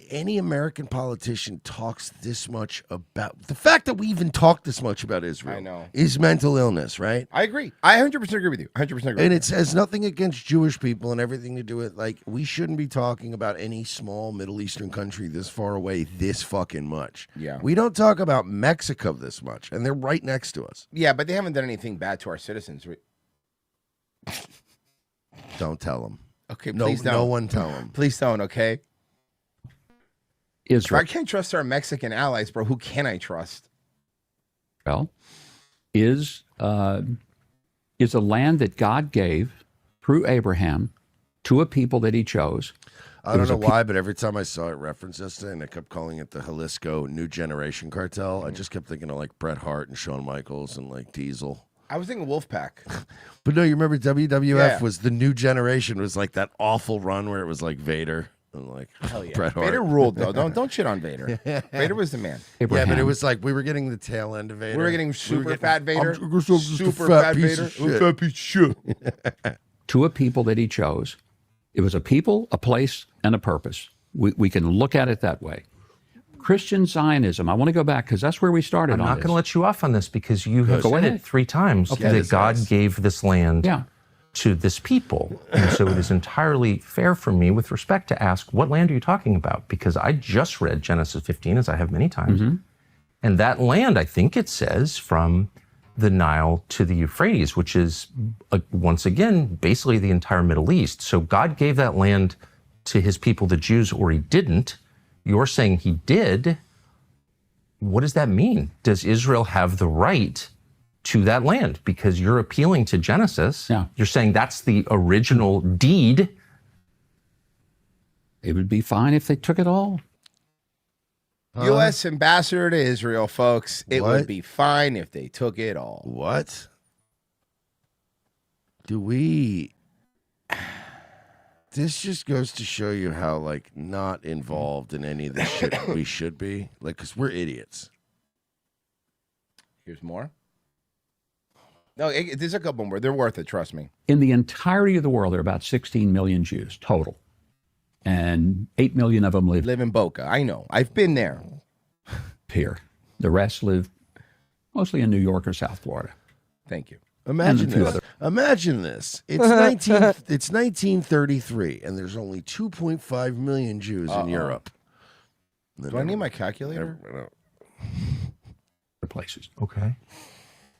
any American politician talks this much about... The fact that we even talk this much about Israel is mental illness, right? I agree. I 100% agree with you. 100% agree. And it has nothing against Jewish people and everything to do with, like, we shouldn't be talking about any small Middle Eastern country this far away this fucking much. Yeah. We don't talk about Mexico this much, and they're right next to us. Yeah, but they haven't done anything bad to our citizens. Don't tell them. Okay, please don't. No one tell them. Please don't, okay? Israel. If I can't trust our Mexican allies, bro, who can I trust? Well, is a land that God gave through Abraham to a people that he chose. I don't know why, but every time I saw it referenced yesterday, and I kept calling it the Jalisco New Generation Cartel, I just kept thinking of like Bret Hart and Shawn Michaels and like Diesel. I was thinking Wolfpack. But no, you remember WWF was the New Generation, was like that awful run where it was like Vader. And like Bret Hart. Vader ruled though. Don't shit on Vader. Vader was the man. Abraham. Yeah, but it was like we were getting the tail end of Vader. We were getting fat Vader. Super fat Vader. Fat piece of shit. To a people that he chose. It was a people, a place, and a purpose. We can look at it that way. Christian Zionism. I want to go back because that's where we started. I'm not going to let you off on this because you have said it 3 times that God gave this land to this people. And so it is entirely fair for me with respect to ask, what land are you talking about? Because I just read Genesis 15, as I have many times. And that land, I think it says, from the Nile to the Euphrates, which is, once again, basically the entire Middle East. So God gave that land to his people, the Jews, or he didn't. You're saying he did. What does that mean? Does Israel have the right to that land? Because you're appealing to Genesis. You're saying that's the original deed. It would be fine if they took it all. U.S. ambassador to Israel, folks. It would be fine if they took it all. What? Do we... This just goes to show you how, like, not involved in any of this shit we should be. Like, because we're idiots. Here's more. No, there's a couple more. They're worth it, trust me. In the entirety of the world, there are about 16 million Jews total. And 8 million of them live in Boca. I know. I've been there. Here. The rest live mostly in New York or South Florida. Thank you. Imagine this. Imagine this. It's 1933, and there's only 2.5 million Jews in Europe. Do I need my calculator? Places. Okay.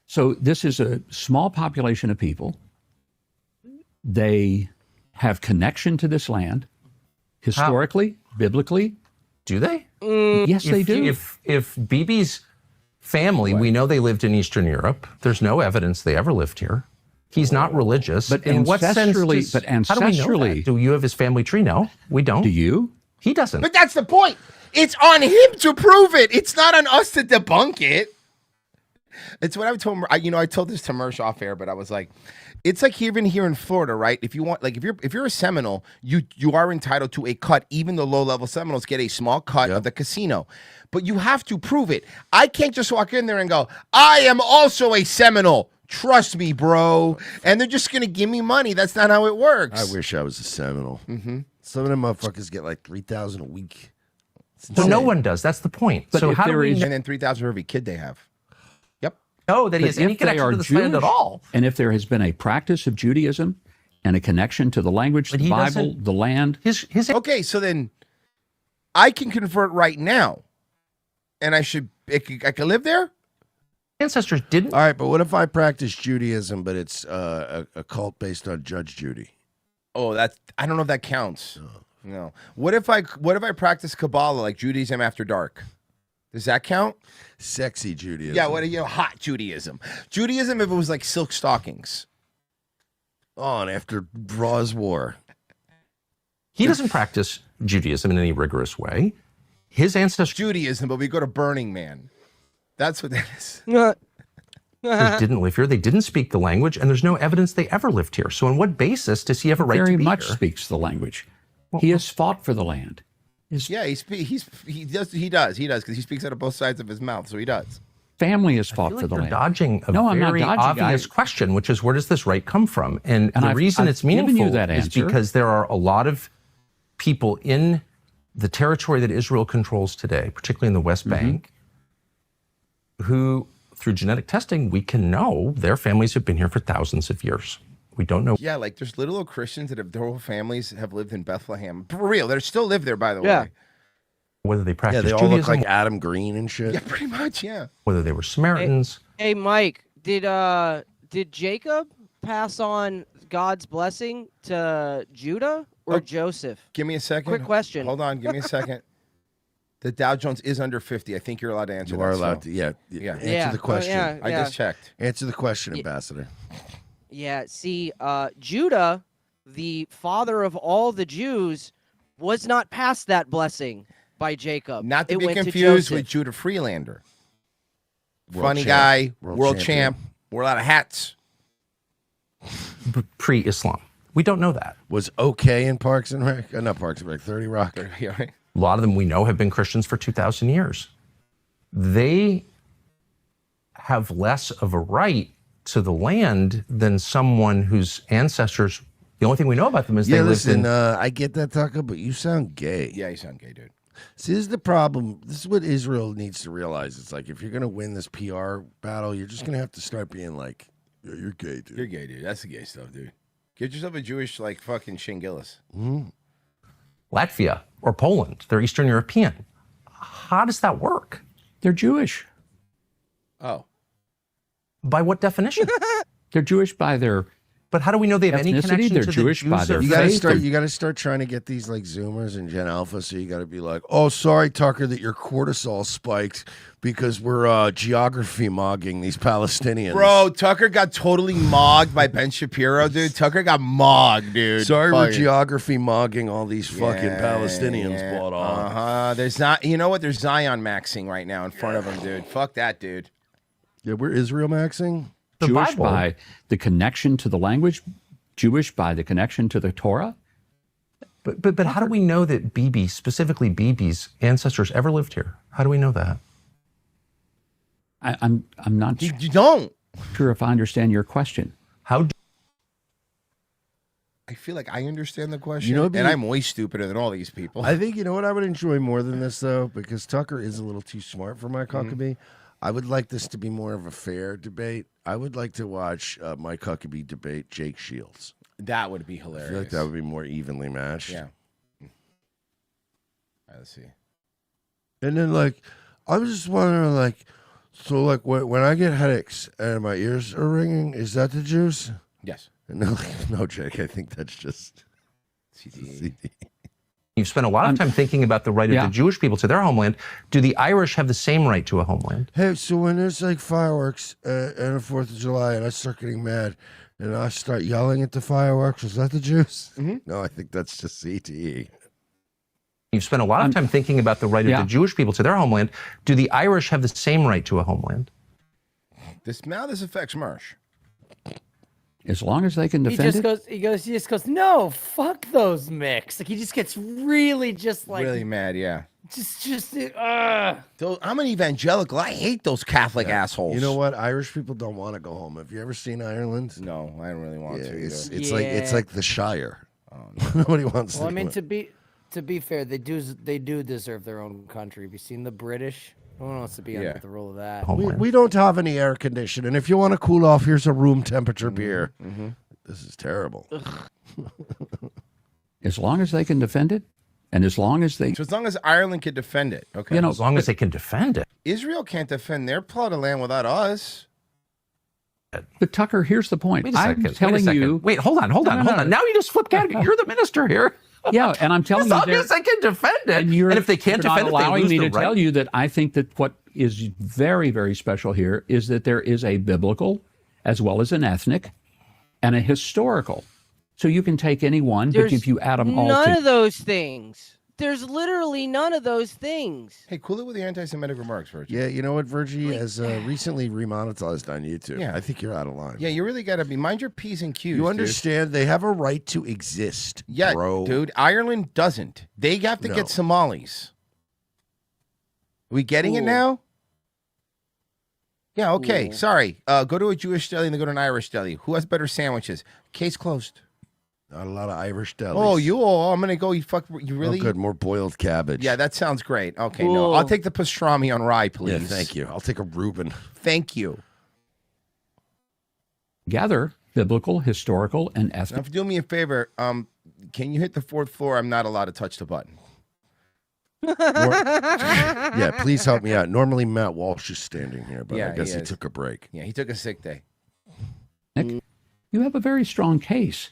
So this is a small population of people. They have connection to this land, historically, biblically. Do they? Yes, they do. If Bibi's family, we know they lived in Eastern Europe. There's no evidence they ever lived here. He's not religious. But in what sense? How do we know that? Do you have his family tree? No, we don't. Do you? He doesn't. But that's the point. It's on him to prove it. It's not on us to debunk it. It's what I told him. I told this to Mersh off air, but I was like, it's like even here in Florida, right? If you want, like, if you're a Seminole, you are entitled to a cut. Even the low level Seminoles get a small cut of the casino, but you have to prove it. I can't just walk in there and go, I am also a Seminole. Trust me, bro. And they're just gonna give me money. That's not how it works. I wish I was a Seminole. Mm-hmm. Some of them motherfuckers get like $3,000 a week. So no one does. That's the point. But so how do we? And then $3,000 for every kid they have. No, that he has any connection to this land at all. And if there has been a practice of Judaism and a connection to the language, the Bible, the land. Okay, so then I can convert right now, and I can live there? Ancestors didn't. All right, but what if I practice Judaism, but it's a cult based on Judge Judy? Oh, I don't know if that counts. No. What if I practice Kabbalah, like Judaism after dark? Does that count? Sexy Judaism. Yeah, hot Judaism. Judaism if it was like silk stockings. On after Raw's War. He doesn't practice Judaism in any rigorous way. His ancestors Judaism, but we go to Burning Man. That's what that is. They didn't live here. They didn't speak the language, and there's no evidence they ever lived here. So on what basis does he have a right to be here? Very much speaks the language. He has fought for the land. Yeah, he does because he speaks out of both sides of his mouth, so he does. Family has fought for the land. Dodging a very obvious question, which is where does this right come from? And the reason it's meaningful is because there are a lot of people in the territory that Israel controls today, particularly in the West Bank, who, through genetic testing, we can know their families have been here for thousands of years. We don't know. Yeah, like there's little old Christians that have their whole families have lived in Bethlehem. For real, they still live there, by the way. Whether they practice they all look like Adam Green and shit. Yeah, pretty much, yeah. Whether they were Samaritans. Hey Mike, did Jacob pass on God's blessing to Judah or Joseph? Give me a second. Quick question. Hold on, give me a second. The Dow Jones is under 50. I think you're allowed to answer that. You are allowed to, answer the question. I just checked. Answer the question, Ambassador. Yeah, see, Judah, the father of all the Jews, was not passed that blessing by Jacob. Not to be confused with Judah Freelander. Funny guy, world champ, wore a lot of hats. Pre-Islam. We don't know that. Was okay in Parks and Rec? Not Parks and Rec, 30 Rock. A lot of them we know have been Christians for 2,000 years. They have less of a right to the land than someone whose ancestors, the only thing we know about them is they lived in... I get that, Tucker, but you sound gay. Yeah, you sound gay, dude. See, this is the problem. This is what Israel needs to realize. It's like, if you're going to win this PR battle, you're just going to have to start being like, yeah, you're gay, dude. You're gay, dude. That's the gay stuff, dude. Get yourself a Jewish, like, fucking Shane Gillis. Latvia or Poland. They're Eastern European. How does that work? They're Jewish. Oh. By what definition? They're Jewish by their But how do we know they have any connection They're to Jewish the Jews by their of You gotta faith? start. You gotta start trying to get these like Zoomers and Gen Alpha. So you gotta be like, "Oh, sorry, Tucker, that your cortisol spiked because we're geography mogging these Palestinians." Bro, Tucker got totally mogged by Ben Shapiro, dude. Tucker got mogged, dude. Sorry, we're geography mogging all these fucking Palestinians. Bought on. There's not. You know what? There's Zion maxing right now in front of him, dude. Fuck that, dude. Yeah, we're Israel maxing. Jewish by the connection to the language, Jewish by the connection to the Torah. But how do we know that Bibi, specifically Bibi's ancestors, ever lived here? How do we know that? I'm not. You don't. sure if I understand your question. How? I feel like I understand the question, You know, and I'm way stupider than all these people. I think, you know what I would enjoy more than this, though, because Tucker is a little too smart for Mike Mm-hmm. Huckabee. I would like this to be more of a fair debate. I would like to watch Mike Huckabee debate Jake Shields. That would be I hilarious. feel like that would be more evenly matched. Yeah. All right, let's see. And then, like, I was just wondering, like, so, like, when I get headaches and my ears are ringing, is that the juice? Yes. No, no, Jake, I think that's just CTE. You've spent a lot of time thinking about the right of Yeah. the Jewish people to their homeland. Do the Irish have the same right to a homeland? Hey, so when there's, like, fireworks and the 4th of July and I start getting mad and I start yelling at the fireworks, is that the juice? Mm-hmm. No, I think that's just CTE. You've spent a lot of time thinking about the right of the Jewish people to their homeland. Do the Irish have the same right to a homeland? This affects Marsh. As long as they can He defend just it. he just goes, no, fuck those mix. Like he just gets really just like Really mad, yeah. just I'm an evangelical. I hate those Catholic assholes. You know what? Irish people don't want to go home. Have you ever seen Ireland? No, I don't really want to. It's either. like the Shire. Nobody wants Well, I to. mean, go. to be fair, they do deserve their own country. Have you seen the British? No one wants to be under the rule of that. We don't have any air conditioning. If you want to cool off, here's a room temperature beer. Mm-hmm. This is terrible. As long as they can defend it, and as long as they, So as long as Ireland can defend it, okay. You know, As long as they can defend it. Israel can't defend their plot of land without us. but Tucker, here's the point. Wait a I'm second. Wait a telling second. you. Wait, hold on. No. Now you just flip category. You're the minister here. Yeah, and I'm telling As you, long there- as they can defend it, and if they can't you're defend not it, they allowing lose me the to right. tell you that I think that what is very, very special here is that there is a biblical, as well as an ethnic, and a historical. So you can take any one, but if you add them all none together. of those things. There's literally none of those things. Hey, cool it with the anti-Semitic remarks, Virgie. Yeah, you know what? Virgie has recently remonetized on YouTube. Yeah. I think you're out of line. Yeah, you really got to be mind your P's and Q's. You dude. understand? They have a right to exist. Yeah, bro. dude. Ireland doesn't. They have to No. get Somalis. We getting it Cool. now? Yeah, okay. Cool. Sorry. Go to a Jewish deli and then go to an Irish deli. Who has better sandwiches? Case closed. Not a lot of Irish delis. Oh, I'm going to go. You really? Oh, good. More boiled cabbage. Yeah, that sounds great. Okay, no. I'll take the pastrami on rye, please. Yeah, thank you. I'll take a Reuben. Thank you. Gather biblical, historical, and Now, ethnic. if you do me a favor, can you hit the 4th floor? I'm not allowed to touch the button. Yeah, please help me out. Normally Matt Walsh is standing here, but I guess he is. took a break. Yeah, he took a sick day. You have a very strong case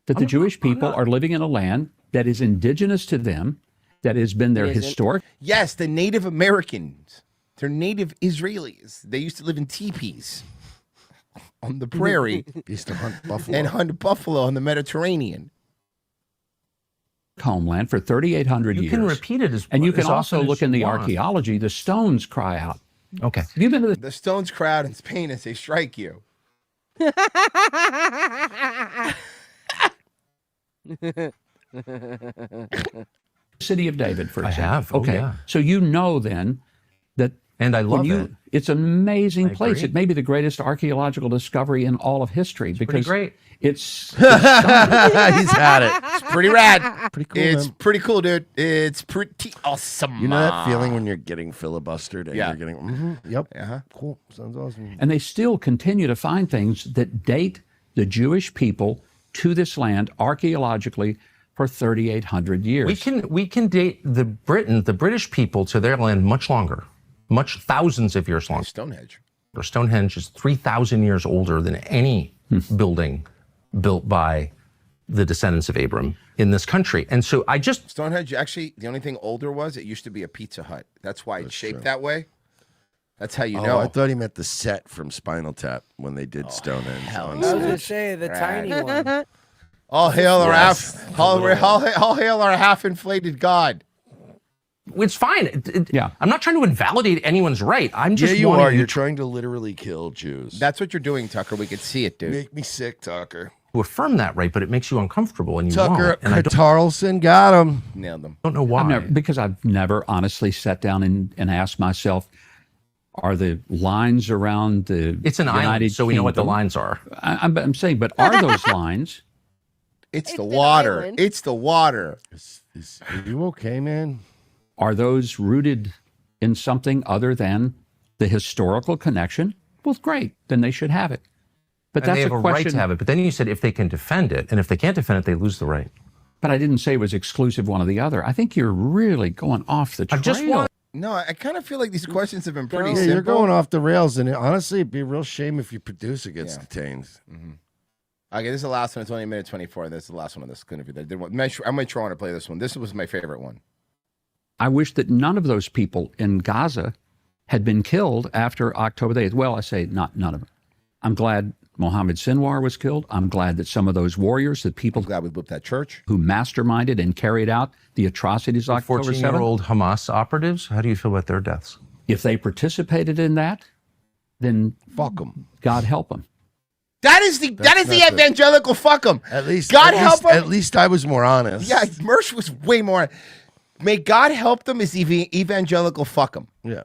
that the Jewish people are living in a land that is indigenous to them, that has been their historic. Yes, the Native Americans. They're native Israelis. They used to live in teepees on the prairie. Used to hunt buffalo. And hunt buffalo on the Mediterranean. Homeland for 3,800 years. You can repeat it as And you can as also often as look you in the want. archaeology. The stones cry out. Okay. Have you been to The Stones crowd in Spain as they strike you. the city of David, for I example? have. Oh, Okay. yeah. So you know then that. And I love when it. It's an amazing I place. agree. It may be the greatest archaeological discovery in all of history because great. It's He's had it. It's pretty rad. Pretty cool, It's man. pretty cool, dude. It's pretty awesome. You know that feeling when you're getting filibustered and Yeah. you're getting, yep, Uh-huh. cool, sounds awesome. and they still continue to find things that date the Jewish people to this land archaeologically for 3,800 years. We can date the British people to their land much longer, much thousands of years longer. Stonehenge. Stonehenge is 3,000 years older than any building built by the descendants of Abram in this country. And so I just Stonehenge, actually, the only thing older was it used to be a Pizza Hut. That's why it's shaped that way. That's how you know. I thought he meant the set from Spinal Tap when they did Stonehenge. hell on no. I was gonna stage. say the Right. tiny one. All hail our Yes. all hail our half-inflated God. it's fine. Yeah. I'm not trying to invalidate anyone's right. I'm just yeah, you wanting are. You're trying to literally kill Jews. That's what you're doing, Tucker. We could see it, dude. Make me sick, Tucker. to affirm that right, but it makes you uncomfortable and you Tucker won't. And I Tarleson got him. Nailed him. don't know why. Because I've never honestly sat down and asked myself, Are the lines around the It's an United island, so we know what the Kingdom- lines are. I'm saying, but are those lines? It's the water. island. It's the water. Are you okay, man? Are those rooted in something other than the historical connection? Well, great. Then they should have it. But And that's they have a a question. right to have it. But then you said if they can defend it, and if they can't defend it, they lose the right. But I didn't say it was exclusive one or the other. I think you're really going off the trail. No, I kind of feel like these questions have been pretty Yeah, simple. you're going off the rails, and honestly, it'd be a real shame if your producer gets detained. Mm-hmm. Okay, this is the last one. It's only a minute 24. This is the last one of this interview. I might try to play this one. This was my favorite one. I wish that none of those people in Gaza had been killed after October the 8th. Well, I say not none of them. I'm glad Mohammed Sinwar was killed. I'm glad that some of those warriors, the people glad we whipped that church, who masterminded and carried out the atrocities of October 7th. 14-year-old Hamas operatives, how do you feel about their deaths? If they participated in that, then fuck them. God help them. That is the evangelical fuck them. At least God help them. At least I was more honest. Yeah, Mersh was way more. May God help them is evangelical fuck them. Yeah.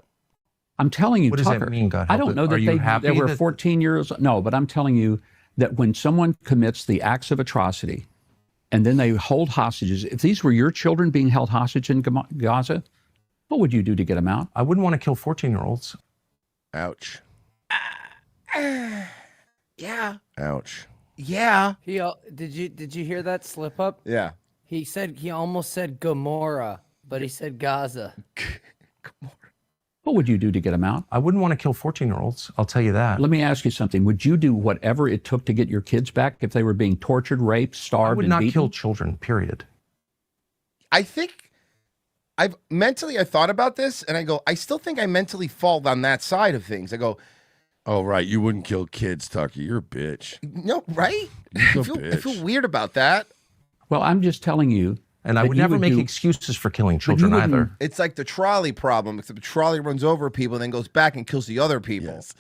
I'm telling you, What does that Tucker, mean, God I help don't it? know that Are you they happy were that- 14 years. No, but I'm telling you that when someone commits the acts of atrocity and then they hold hostages, if these were your children being held hostage in Gaza, what would you do to get them out? I wouldn't want to kill 14-year-olds. Ouch. Yeah. Ouch. Yeah. Did you hear that slip up? Yeah. He almost said Gomorrah, but he said Gaza. What would you do to get them out? I wouldn't want to kill 14-year-olds. I'll tell you that. Let me ask you something. Would you do whatever it took to get your kids back if they were being tortured, raped, starved, I would and not beaten? kill children, period. I think I thought about this, and I go, I still think I mentally fall on that side of things. I go, oh, right. You wouldn't kill kids, Tucker. You're a bitch. no, right? You're I a feel bitch. weird about that. Well, I'm just telling you. And I that would you never make do- excuses for killing but you children wouldn't- either. It's like the trolley problem, except the trolley runs over people and then goes back and kills the other people. Yes.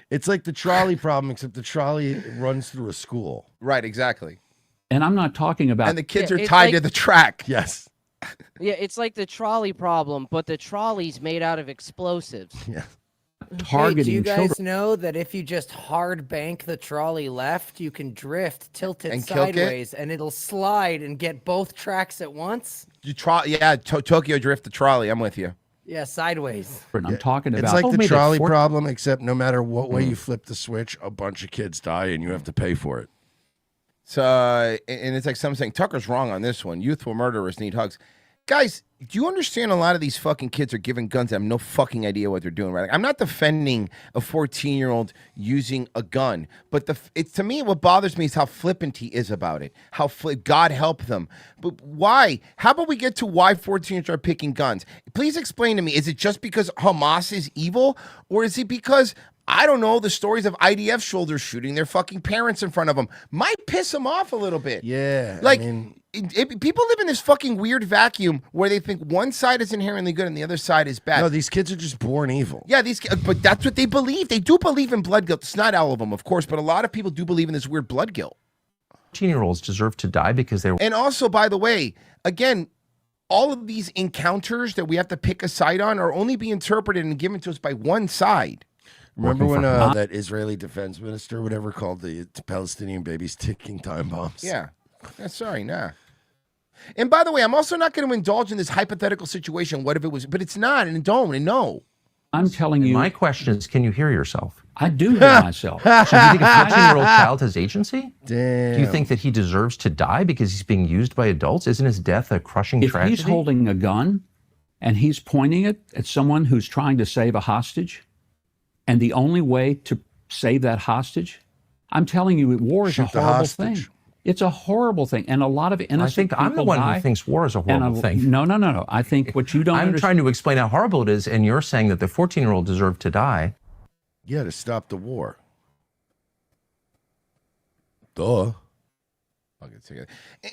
It's like the trolley problem, except the trolley runs through a school. Right, exactly. And I'm not talking about. And the kids Yeah, are it's tied like- to the track. Yes. Yeah, it's like the trolley problem, but the trolley's made out of explosives. Yeah. targeting Hey, do you guys children. know that if you just hard bank the trolley left, you can drift, tilt it And kill it? sideways, and it'll slide and get both tracks at once? Tokyo Drift the trolley. I'm with you. Yeah, sideways. I'm talking about. It's like the made it trolley 14 problem, except no matter what way you flip the switch, a bunch of kids die and you have to pay for it. So, and it's like someone saying, Tucker's wrong on this one. Youthful murderers need hugs. Guys, do you understand a lot of these fucking kids are given guns and have no fucking idea what they're doing, right? Like, I'm not defending a 14-year-old using a gun, but it's to me, what bothers me is how flippant he is about it. God help them. But why? How about we get to why 14-year-olds are picking guns? Please explain to me, is it just because Hamas is evil? Or is it because, I don't know, the stories of IDF soldiers shooting their fucking parents in front of them might piss them off a little bit? Yeah. Like, I mean, people live in this fucking weird vacuum where they think one side is inherently good and the other side is bad. no, these kids are just born evil. Yeah, but that's what they believe. They do believe in blood guilt. It's not all of them, of course, but a lot of people do believe in this weird blood guilt. 14-year-olds deserve to die because they were. And also, by the way, again, all of these encounters that we have to pick a side on are only being interpreted and given to us by one side. Remember when that Israeli defense minister, whatever, called the Palestinian babies ticking time bombs? Yeah. Sorry, nah. And by the way, I'm also not going to indulge in this hypothetical situation. What if it was? But it's not, and don't, and no. I'm telling you. My question is, can you hear yourself? I do hear myself. So do you think a 14-year-old child has agency? Damn. Do you think that he deserves to die because he's being used by adults? Isn't his death a crushing If tragedy? he's holding a gun and he's pointing it at someone who's trying to save a hostage, and the only way to save that hostage, I'm telling you, war is a Shoot the horrible hostage. thing. It's a horrible thing, and a lot of innocent I think I'm the people one die, who thinks war is a and horrible thing. No. I think what you don't I'm understand. trying to explain how horrible it is, and you're saying that the 14-year-old deserved to die. Yeah, to stop the war. Duh.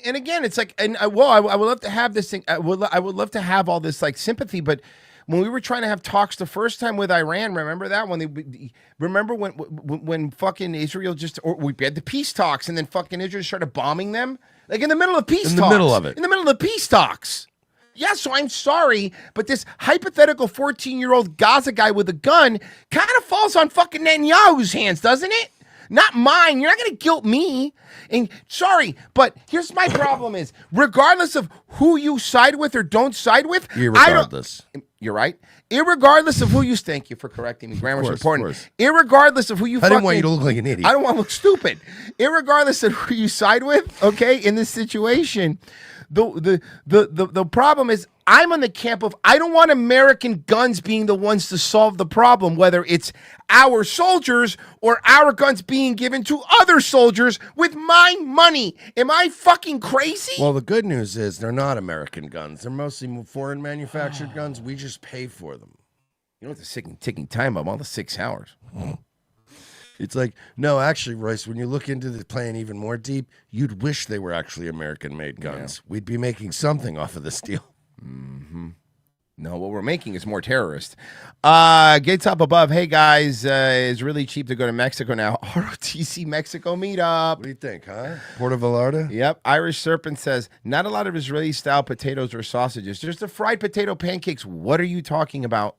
And again, it's like, and I would love to have this thing. I would love to have all this like sympathy, but when we were trying to have talks the first time with Iran, remember that remember when fucking Israel we had the peace talks and then fucking Israel started bombing them, like in the middle of peace talks. In the middle of it. In the middle of the peace talks. Yeah, so I'm sorry, but this hypothetical 14-year-old Gaza guy with a gun kind of falls on fucking Netanyahu's hands, doesn't it? Not mine. You're not going to guilt me. And sorry, but here's my problem is, regardless of who you side with or don't side with, Irregardless. You're right. Irregardless of who you, thank you for correcting me. Grammar's important. Irregardless of who you I didn't want you to look like an idiot. I don't want to look stupid. Irregardless of who you side with, okay, in this situation, the problem is I'm on the camp of I don't want American guns being the ones to solve the problem, whether it's our soldiers or our guns being given to other soldiers with my money. Am I fucking crazy? Well, the good news is they're not American guns. They're mostly foreign manufactured guns. We just pay for them. You know what the ticking time bomb, all the 6 hours. It's like, no, actually, Royce, when you look into the plan even more deep, you'd wish they were actually American-made guns. Yeah. We'd be making something off of this deal. Mm-hmm. No, what we're making is more terrorists. Gates up above. Hey, guys, it's really cheap to go to Mexico now. ROTC Mexico meetup. What do you think, huh? Puerto Vallarta? Yep. Irish Serpent says, not a lot of Israeli-style potatoes or sausages. Just the fried potato pancakes. What are you talking about?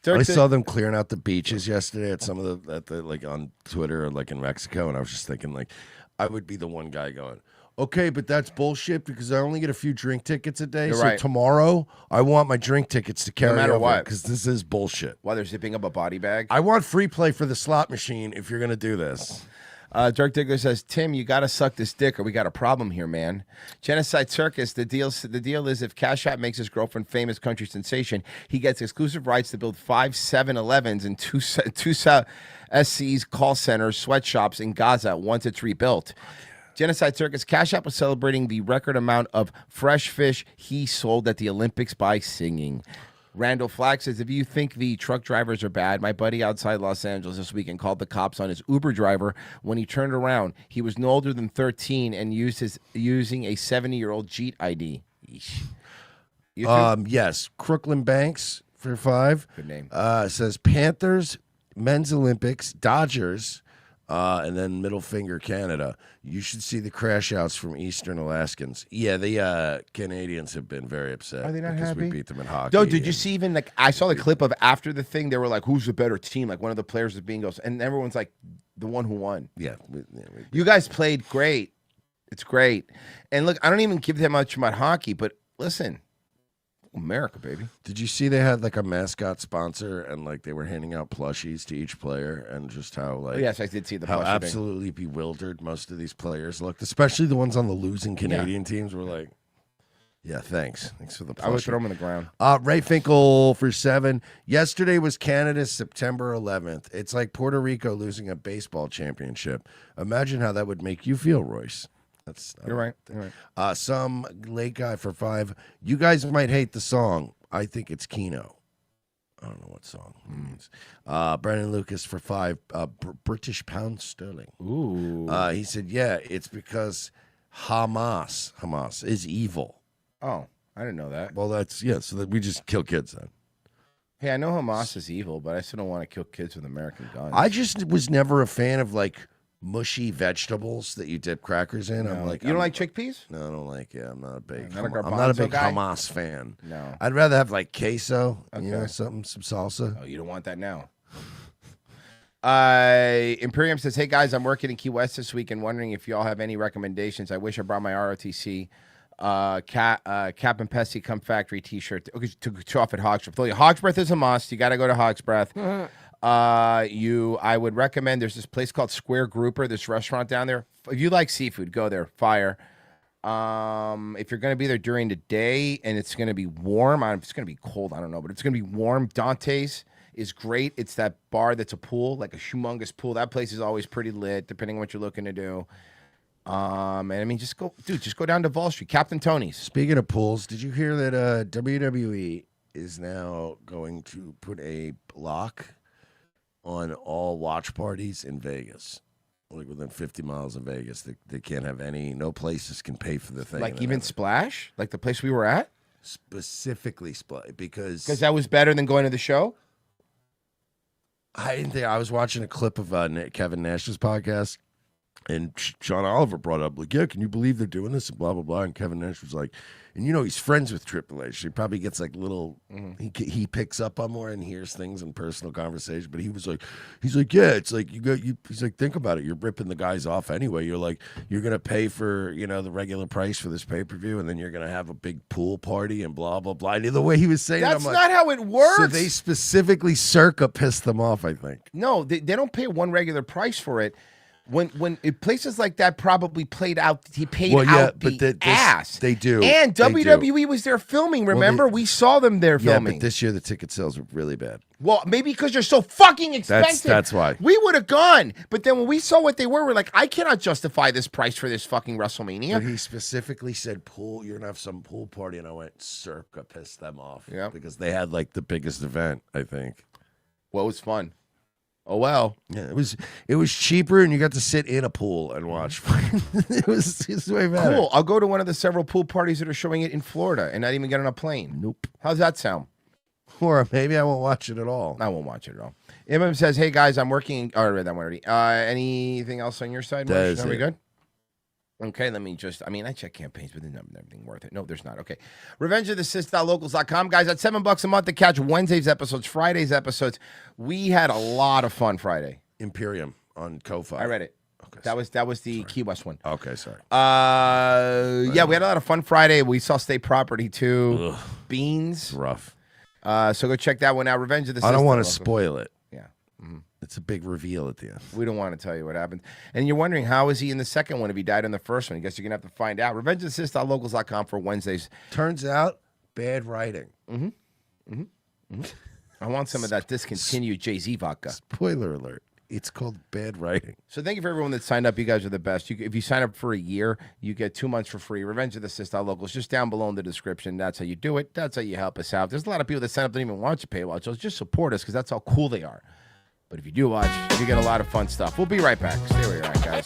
I saw them clearing out the beaches yesterday at some of the like on Twitter or like in Mexico, and I was just thinking like I would be the one guy going, okay, but that's bullshit because I only get a few drink tickets a day. You're so right. Tomorrow I want my drink tickets to carry no matter over what, because this is bullshit. While they're zipping up a body bag, I want free play for the slot machine if you're gonna do this. Dirk Diggler says, Tim, you got to suck this dick or we got a problem here, man. Genocide Circus, the deal is if Cash App makes his girlfriend famous country sensation, he gets exclusive rights to build 5 7-Elevens and two SC's call centers, sweatshops in Gaza once it's rebuilt. Genocide Circus, Cash App was celebrating the record amount of fresh fish he sold at the Olympics by singing. Randall Flack says, if you think the truck drivers are bad, my buddy outside Los Angeles this weekend called the cops on his Uber driver when he turned around. He was no older than 13 and using a 70-year-old Jeet ID. Yes, Crooklyn Banks for 5. Good name. Says Panthers, Men's Olympics, Dodgers, and then middle finger Canada. You should see the crash outs from Eastern Alaskans. Yeah, the Canadians have been very upset. Are they not because happy? We beat them in hockey. No, did you see even like I saw the clip of after the thing? They were like, "Who's the better team?" Like one of the players was being goes, and everyone's like, "The one who won." Yeah, you guys played great. It's great. And look, I don't even give that much about hockey, but listen. America, baby. Did you see they had like a mascot sponsor and like they were handing out plushies to each player and just how like yes, I did see the how plushie absolutely bewildered most of these players looked, especially the ones on the losing Canadian teams were like, yeah, thanks for the plushie. I would throw them on the ground. Ray Finkel for 7. Yesterday was Canada's September 11th. It's like Puerto Rico losing a baseball championship. Imagine how that would make you feel, Royce. You're right. You're right. Some late guy for 5. You guys might hate the song. I think it's Keno. I don't know what song it means. Brandon Lucas for 5. British pound sterling. Ooh. He said, yeah, it's because Hamas is evil. Oh, I didn't know that. Well, so that we just kill kids then. Hey, I know Hamas is evil, but I still don't want to kill kids with American guns. I just was never a fan of like mushy vegetables that you dip crackers in. I'm like, you don't like chickpeas? No, I don't like. Yeah, I'm not a big. Not a I'm not a big guy? Hamas fan. No, I'd rather have like queso. Okay. You know, some salsa. Oh, you don't want that now. Imperium says, "Hey guys, I'm working in Key West this week and wondering if y'all have any recommendations. I wish I brought my ROTC Cap and Pesty Come Factory T-shirt to off at Hog's Breath. Hog's Breath is a must. You got to go to Hog's Breath." I would recommend, there's this place called Square Grouper, this restaurant down there. If you like seafood, go there. Fire. If you're going to be there during the day and it's going to be warm, it's going to be cold, I don't know, but it's going to be warm. Dante's is great. It's that bar that's a pool, like a humongous pool. That place is always pretty lit, depending on what you're looking to do. And I mean, just go down to Wall Street, Captain Tony's. Speaking of pools, did you hear that WWE is now going to put a block on all watch parties in Vegas? Like within 50 miles of Vegas, they can't have no places can pay for the thing. Like even Splash? Like the place we were at? Specifically Splash, because that was better than going to the show? I didn't think. I was watching a clip of Kevin Nash's podcast, And John Oliver brought up, like, yeah, can you believe they're doing this? And blah, blah, blah. And Kevin Nash was like, and he's friends with Triple H. He probably gets like little, he picks up on more and hears things in personal conversation. But he's like, yeah, it's like he's like, think about it. You're ripping the guys off anyway. You're like, you're going to pay for, the regular price for this pay-per-view. And then you're going to have a big pool party and blah, blah, blah. And the way he was saying That's it, I'm not how it works. So they specifically Circa pissed them off, I think. No, they don't pay one regular price for it. When places like that probably played out, he paid out the ass. They do. And WWE was there filming, remember? We saw them there filming. Yeah, but this year the ticket sales were really bad. Well, maybe because they're so fucking expensive. That's why. We would have gone. But then when we saw what they were, we're like, I cannot justify this price for this fucking WrestleMania. But he specifically said, you're going to have some pool party. And I went, Circa pissed them off. Yeah. Because they had like the biggest event, I think. Well, it was fun. Oh well, yeah, it was cheaper, and you got to sit in a pool and watch. it was way better. Cool. I'll go to one of the several pool parties that are showing it in Florida, and not even get on a plane. Nope. How's that sound? Or maybe I won't watch it at all. I won't watch it at all. Imam says, "Hey guys, I'm working." Oh, I read that one already. Anything else on your side? Marsh? Are we good? Okay, let me just, I check campaigns, but there's everything worth it. No, there's not. Okay. RevengeOfTheSith.locals.com. Guys, at $7 a month to catch Wednesday's episodes, Friday's episodes. We had a lot of fun Friday. Imperium on Ko-Fi. I read it. Okay. That was the Key West one. Okay, sorry. Yeah, we had a lot of fun Friday. We saw State Property too. Ugh. Beans. Rough. So go check that one out. Revenge of the Sith. I don't want to spoil it. Yeah. Mm-hmm. It's a big reveal at the end. We don't want to tell you what happened. And you're wondering, how is he in the second one if he died in the first one? I guess you're going to have to find out. RevengeOfTheSith.locals.com for Wednesdays. Turns out, bad writing. I want some of that discontinued Jay-Z vodka. Spoiler alert. It's called bad writing. So thank you for everyone that signed up. You guys are the best. If you sign up for a year, you get 2 months for free. Revenge of the Sith.locals, just down below in the description. That's how you do it. That's how you help us out. There's a lot of people that sign up that don't even watch a paywall. So just support us because that's how cool they are. But if you do watch, you get a lot of fun stuff. We'll be right back. Stay where you're at, guys.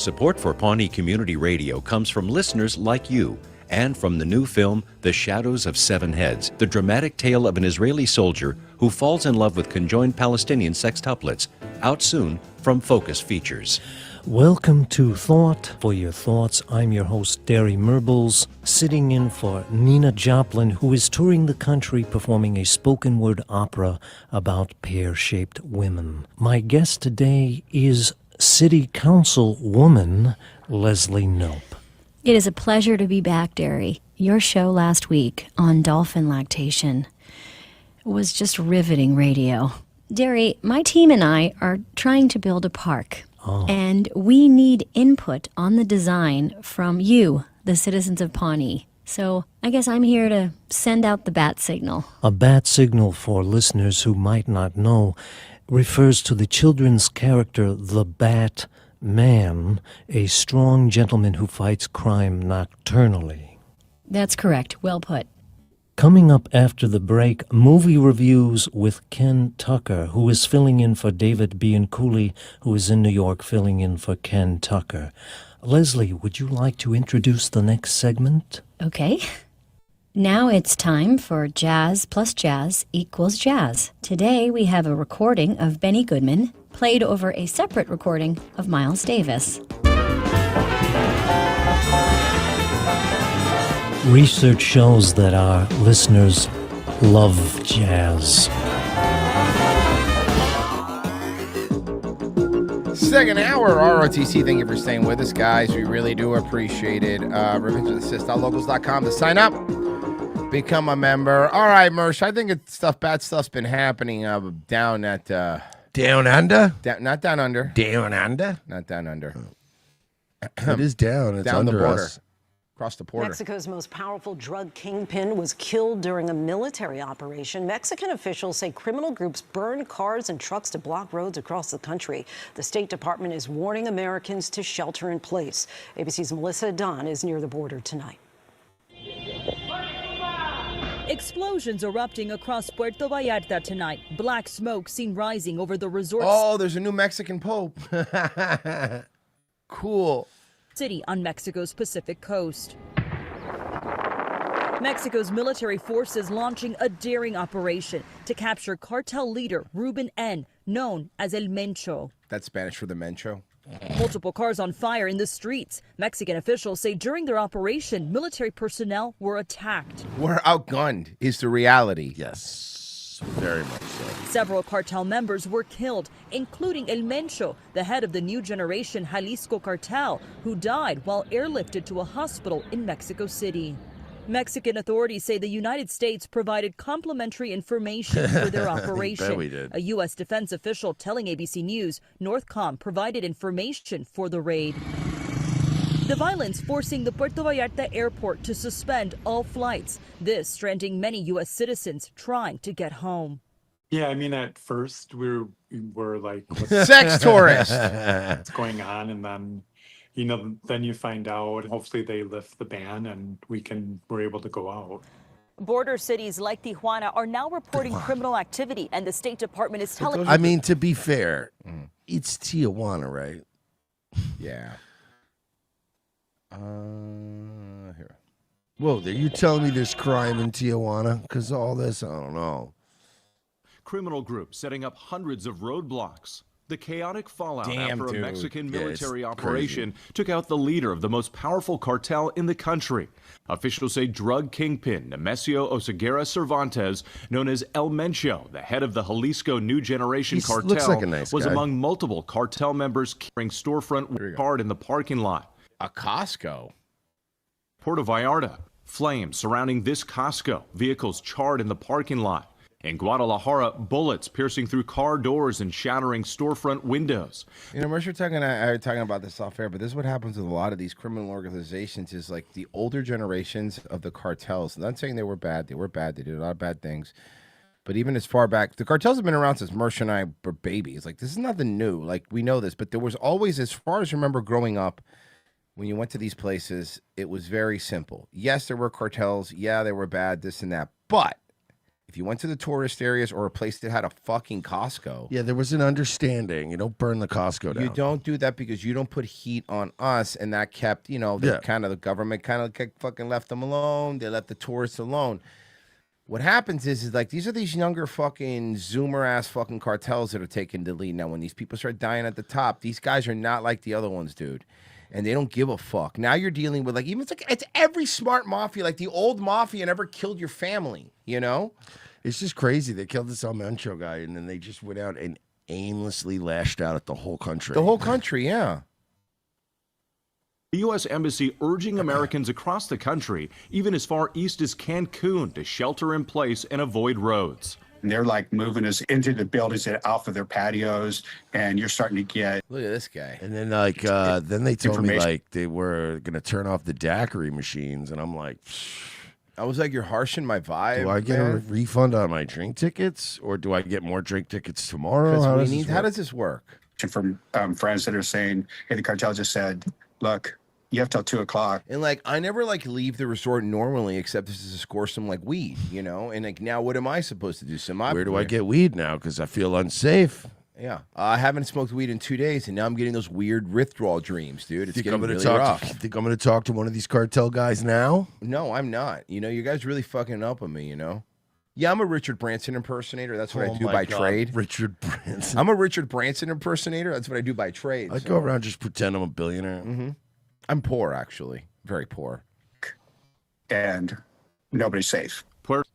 Support for Pawnee Community Radio comes from listeners like you and from the new film, The Shadows of Seven Heads, the dramatic tale of an Israeli soldier who falls in love with conjoined Palestinian sextuplets. Out soon from Focus Features. Welcome to Thought for Your Thoughts. I'm your host, Derry Merbles, sitting in for Nina Joplin, who is touring the country performing a spoken word opera about pear-shaped women. My guest today is City Council woman Leslie Knope. It is a pleasure to be back, Derry. Your show last week on dolphin lactation was just riveting radio. Derry, my team and I are trying to build a park. And we need input on the design from you, the citizens of Pawnee. So I guess I'm here to send out the bat signal. A bat signal, for listeners who might not know, refers to the children's character, the Bat Man, a strong gentleman who fights crime nocturnally. That's correct. Well put. Coming up after the break, movie reviews with Ken Tucker, who is filling in for David Bianculli, who is in New York filling in for Ken Tucker. Leslie, would you like to introduce the next segment? Okay. Now it's time for Jazz plus Jazz equals Jazz. Today we have a recording of Benny Goodman played over a separate recording of Miles Davis. Research shows that our listeners love jazz. Second hour, ROTC. Thank you for staying with us, guys. We really do appreciate it. RevengeOfTheSith.locals.com to sign up. Become a member. All right, Mersh. I think bad stuff's been happening down at... Down under? Not down under. Down under? Not down under. It is down. It's down under the border. us. Across the border. Mexico's most powerful drug kingpin was killed during a military operation. Mexican officials say criminal groups burned cars and trucks to block roads across the country. The State Department is warning Americans to shelter in place. ABC's Melissa Dunn is near the border tonight. Explosions erupting across Puerto Vallarta tonight. Black smoke seen rising over the resort. Oh, there's a new Mexican pope. Cool. City on Mexico's Pacific coast. Mexico's military forces launching a daring operation to capture cartel leader Ruben N., known as El Mencho. That's Spanish for the Mencho. Multiple cars on fire in the streets. Mexican officials say during their operation, military personnel were attacked. We're outgunned is the reality. Yes, very much so. Several cartel members were killed, including El Mencho, the head of the new generation Jalisco cartel, who died while airlifted to a hospital in Mexico City. Mexican authorities say the United States provided complimentary information for their operation. Bet we did. A U.S. defense official telling ABC News Northcom provided information for the raid. The violence forcing the Puerto Vallarta airport to suspend all flights. This stranding many U.S. citizens trying to get home. Yeah, I mean, at first we were like, sex tourists. What's going on? And then, then you find out, hopefully they lift the ban and we're able to go out. Border cities like Tijuana are now reporting criminal activity, and the State Department is telling... I mean, to be fair, it's Tijuana, right? Yeah. Here. Whoa, are you telling me there's crime in Tijuana? Because all this, I don't know. Criminal groups setting up hundreds of roadblocks. The chaotic fallout Damn, after dude. a Mexican Yeah, military it's operation crazy. took out the leader of the most powerful cartel in the country. Officials say drug kingpin Nemesio Oseguera Cervantes, known as El Mencho, the head of the Jalisco New Generation He cartel, looks like a nice was guy. among multiple cartel members carrying storefront card in the parking lot. A Costco. Puerto Vallarta, flames surrounding this Costco, vehicles charred in the parking lot. In Guadalajara, bullets piercing through car doors and shattering storefront windows. Mercer talking about this off air, but this is what happens with a lot of these criminal organizations is like the older generations of the cartels. I'm not saying they were bad. They were bad. They did a lot of bad things. But even as far back, the cartels have been around since Mercer and I were babies. Like, this is nothing new. Like, we know this. But there was always, as far as I remember growing up, when you went to these places, it was very simple. Yes, there were cartels. Yeah, they were bad, this and that. But If you went to the tourist areas or a place that had a fucking Costco. Yeah, there was an understanding. You don't burn the Costco down. You don't do that because you don't put heat on us, and that kept, the government kind of fucking left them alone. They left the tourists alone. What happens is like these are these younger fucking Zoomer ass fucking cartels that are taking the lead now. When these people start dying at the top, these guys are not like the other ones, dude. And they don't give a fuck. Now you're dealing with like it's every smart mafia, like the old mafia never killed your family, you know? It's just crazy. They killed this El Mencho guy, and then they just went out and aimlessly lashed out at the whole country. The whole country, yeah. The U.S. Embassy urging Americans across the country, even as far east as Cancun, to shelter in place and avoid roads. And they're like moving us into the buildings and off of their patios, and you're starting to get. Look at this guy. And then then they told me like they were gonna turn off the daiquiri machines, and I'm like, I was like, you're harshing my vibe. do I get a refund on my drink tickets, or do I get more drink tickets tomorrow? How does this work? From friends that are saying, hey, the cartel just said, look, you have till 2 o'clock. And like, I never like leave the resort normally, except this is to score some like weed, you know? And like, now what am I supposed to do? Where do I get weed now? Because I feel unsafe. Yeah. I haven't smoked weed in 2 days, and now I'm getting those weird withdrawal dreams, dude. It's getting really rough. Think I'm going to talk to one of these cartel guys now? No, I'm not. You know, you guys really fucking up on me, you know? Yeah, I'm a Richard Branson impersonator. That's what I do by trade. Richard Branson. I'm a Richard Branson impersonator. That's what I do by trade. I go around just pretend I'm a billionaire. Mm-hmm. I'm poor, actually. Very poor. And nobody's safe.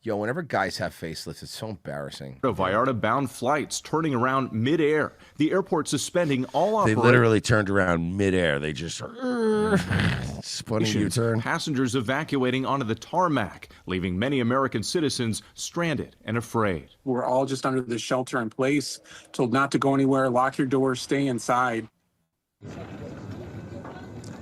Yo, whenever guys have facelifts, it's so embarrassing. Vallarta-bound flights turning around midair. The airport suspending all They operations. literally turned around midair. They just spun a U-turn. Passengers evacuating onto the tarmac, leaving many American citizens stranded and afraid. We're all just under the shelter in place, told not to go anywhere, lock your doors, stay inside.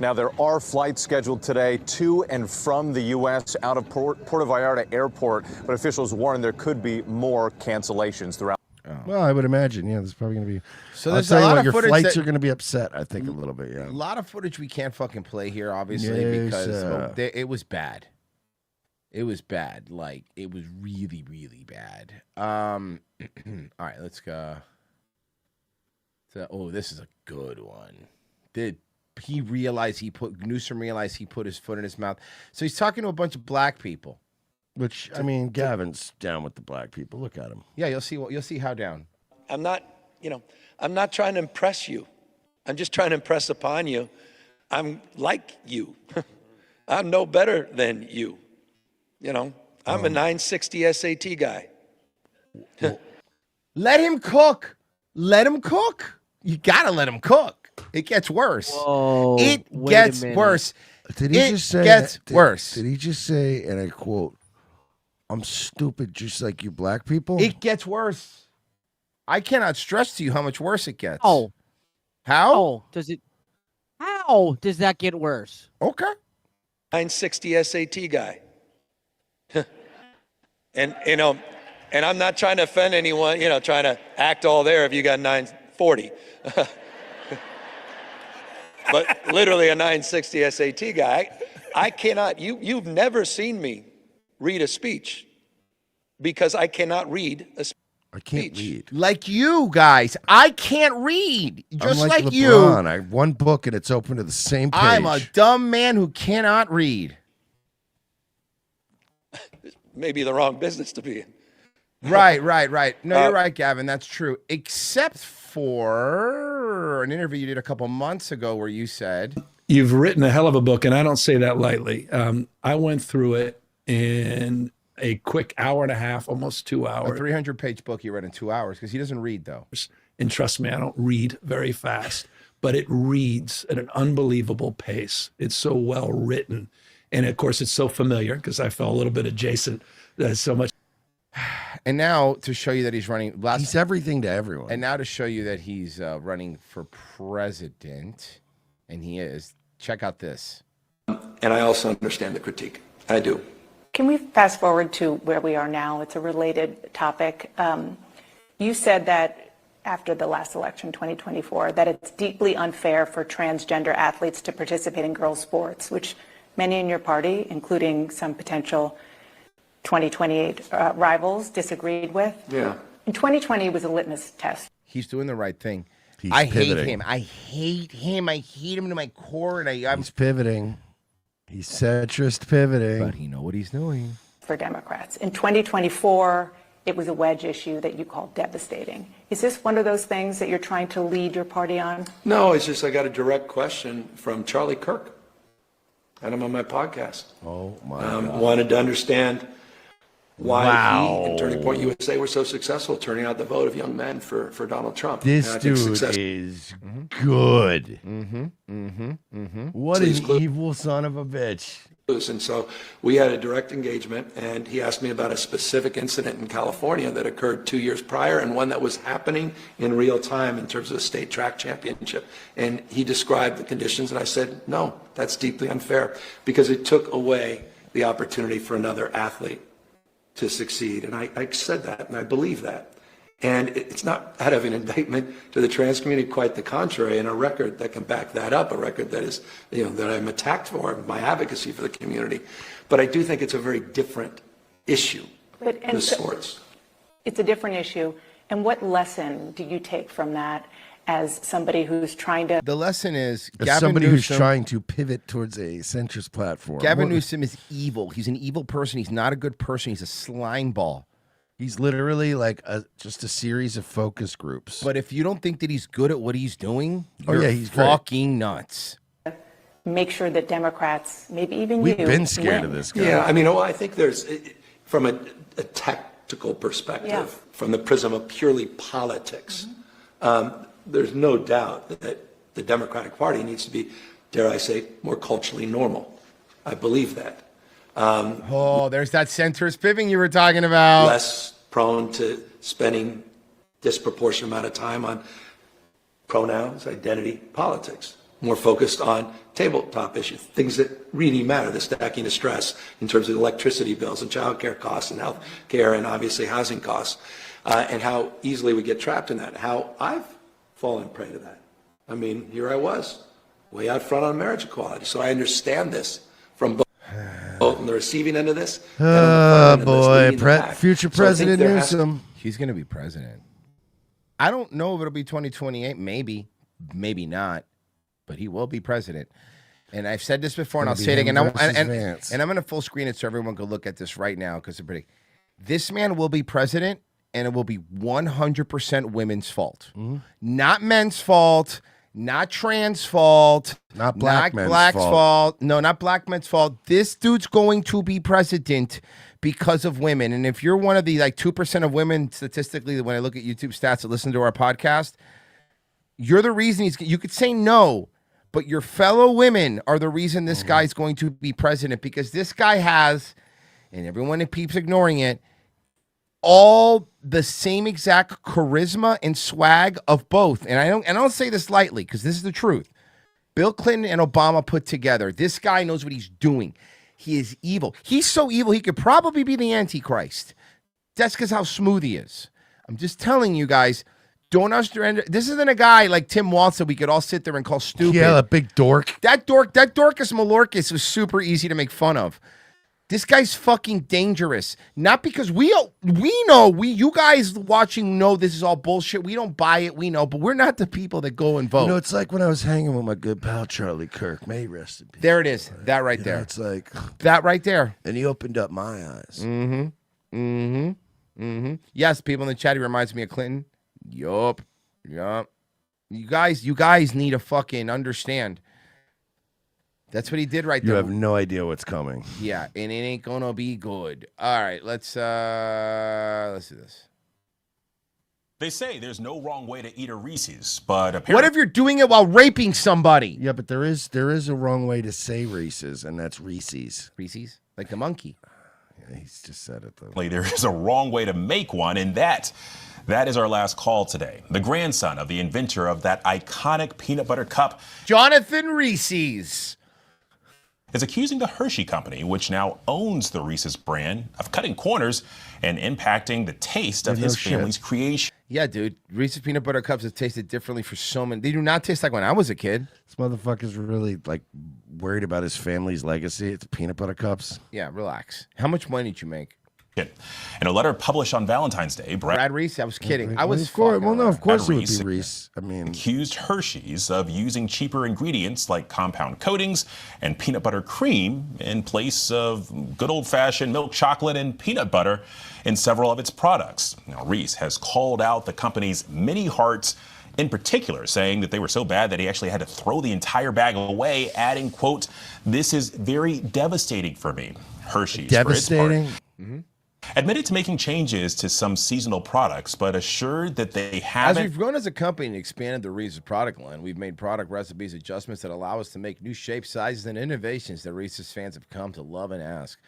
Now, there are flights scheduled today to and from the U.S. out of Puerto Vallarta Airport, but officials warn there could be more cancellations throughout. Well, I would imagine, there's probably going to be. So I'll there's tell a you lot what, of your footage flights that- are going to be upset, I think, a little bit, A lot of footage we can't fucking play here, obviously, Yes, because it was bad. It was bad. Like, it was really, really bad. All right, let's go. So, this is a good one. Newsom realized he put his foot in his mouth. So he's talking to a bunch of black people. Which, I mean, Gavin's down with the black people. Look at him. Yeah, you'll see how down. I'm not trying to impress you. I'm just trying to impress upon you. I'm like you. I'm no better than you. I'm a 960 SAT guy. Let him cook. Let him cook. You gotta let him cook. It gets worse. Whoa, it wait gets a minute. worse. Did he just say? Gets worse. Did he just say, and I quote, "I'm stupid just like you black people"? It gets worse. I cannot stress to you how much worse it gets. Oh, how does it? How does that get worse? Okay. 960 SAT guy. And I'm not trying to offend anyone, trying to act all there if you got 940. But literally a 960 SAT guy. I cannot, you've never seen me read a speech because I cannot read a speech. I can't read. Like you guys. I can't read. Just I'm like LeBron. you. I have one book and it's open to the same page. I'm a dumb man who cannot read. Maybe the wrong business to be in. Right. No, you're right, Gavin. That's true. Except for an interview you did a couple months ago where you said, you've written a hell of a book, and I don't say that lightly. I went through it in a quick hour and a half, almost 2 hours. a 300-page book you read in 2 hours because he doesn't read, though. And trust me, I don't read very fast, but it reads at an unbelievable pace. It's so well written. And of course, it's so familiar because I felt a little bit adjacent. So much. And now to show you that he's running. He's everything to everyone. And now to show you that he's running for president, and he is. Check out this. And I also understand the critique. I do. Can we fast forward to where we are now? It's a related topic. You said that after the last election, 2024, that it's deeply unfair for transgender athletes to participate in girls' sports, which many in your party, including some potential 2028 rivals disagreed with. Yeah. In 2020, it was a litmus test. He's doing the right thing. He's I hate pivoting. him. I hate him. I hate him to my core. And I'm He's pivoting. He's centrist pivoting. But he know what he's doing. For Democrats. In 2024, it was a wedge issue that you called devastating. Is this one of those things that you're trying to lead your party on? No, it's just I got a direct question from Charlie Kirk. Had him on my podcast. Oh, my God. Wanted to understand why Wow. he and Turning Point USA were so successful turning out the vote of young men for Donald Trump. This And I think dude success- is good. Mm-hmm. What an evil son of a bitch. And so we had a direct engagement, and he asked me about a specific incident in California that occurred 2 years prior and one that was happening in real time in terms of the state track championship. And he described the conditions, and I said, no, that's deeply unfair because it took away the opportunity for another athlete to succeed. And I said that, and I believe that. And it's not out of an indictment to the trans community, quite the contrary, and a record that can back that up, a record that is, that I'm attacked for, my advocacy for the community. But I do think it's a very different issue, the sports. It's a different issue. And what lesson do you take from that as somebody who's trying to... The lesson is As Gavin somebody who's Newsom, trying to pivot towards a centrist platform. Gavin What- Newsom is evil. He's an evil person. He's not a good person. He's a slime ball. He's literally like just a series of focus groups. But if you don't think that he's good at what he's doing, Oh, you're yeah, he's great. fucking nuts. make sure that Democrats, maybe even We've you, been scared of win. this guy. Yeah, I mean, I think there's, from a tactical perspective, Yeah. from the prism of purely politics, there's no doubt that the Democratic Party needs to be, dare I say, more culturally normal. I believe that. There's that centrist pivoting you were talking about. Less prone to spending disproportionate amount of time on pronouns, identity, politics. More focused on tabletop issues, things that really matter, the stacking of stress in terms of electricity bills and childcare costs and health care and obviously housing costs, and how easily we get trapped in that, how I've fallen prey to that. I mean, here I was, way out front on marriage equality. So I understand this from both on the receiving end of this and on the front end of this, boy, leading the pack. future So I think President there has to- Newsom. He's going to be president. I don't know if it'll be 2028. Maybe not. But he will be president. And I've said this before, and I'll Gonna be say it again. him versus Vance. And I'm going to full screen it so everyone can look at this right now because they're pretty. This man will be president, and it will be 100% women's fault. Not men's fault, not trans fault, Not black men's black's fault. fault. No, not black men's fault. This dude's going to be president because of women. And if you're one of the 2% of women statistically, when I look at YouTube stats that listen to our podcast, you're the reason you could say no, but your fellow women are the reason this guy's going to be president because this guy has, and everyone keeps ignoring it, all the same exact charisma and swag of both. And I don't say this lightly because this is the truth. Bill Clinton and Obama put together. This guy knows what he's doing. He is evil. He's so evil he could probably be the Antichrist. That's because how smooth he is. I'm just telling you guys. Don't understand. This isn't a guy like Tim Walz that we could all sit there and call stupid. Yeah, that big dork. That Dorcas Malorcas was super easy to make fun of. This guy's fucking dangerous. Not because you guys watching know this is all bullshit. We don't buy it. We know, but we're not the people that go and vote. You know, it's like when I was hanging with my good pal Charlie Kirk. May he rest in peace. There it is. That right there. It's like that right there. And he opened up my eyes. Yes, people in the chat, he reminds me of Clinton. Yup. You guys need to fucking understand. That's what he did right You there. have no idea what's coming. Yeah, and it ain't gonna be good. All right, let's do this. They say there's no wrong way to eat a Reese's, but apparently What if you're doing it while raping somebody? Yeah, but there is a wrong way to say Reese's, and that's Reese's. Reese's? Like the monkey. Yeah, he's just said it, though. there is a wrong way to make one, and that is our last call today. The grandson of the inventor of that iconic peanut butter cup, Jonathan Reese's, is accusing the Hershey Company, which now owns the Reese's brand, of cutting corners and impacting the taste of Yeah, no his shit. family's creation. Yeah, dude. Reese's peanut butter cups have tasted differently for so many. They do not taste like when I was a kid. This motherfucker's really worried about his family's legacy. It's peanut butter cups. Yeah, relax. How much money did you make? In a letter published on Valentine's Day, Brad Reese, I was kidding. I was of course, well, no, of course Brad it would be Reese. I mean, accused Hershey's of using cheaper ingredients like compound coatings and peanut butter cream in place of good old-fashioned milk chocolate and peanut butter in several of its products. Now, Reese has called out the company's Mini Hearts in particular, saying that they were so bad that he actually had to throw the entire bag away, adding, quote, "This is very devastating for me." Hershey's, devastating. For its part, admitted to making changes to some seasonal products, but assured that they As haven't. we've grown as a company and expanded the Reese's product line, we've made product recipes adjustments that allow us to make new shapes, sizes, and innovations that Reese's fans have come to love and ask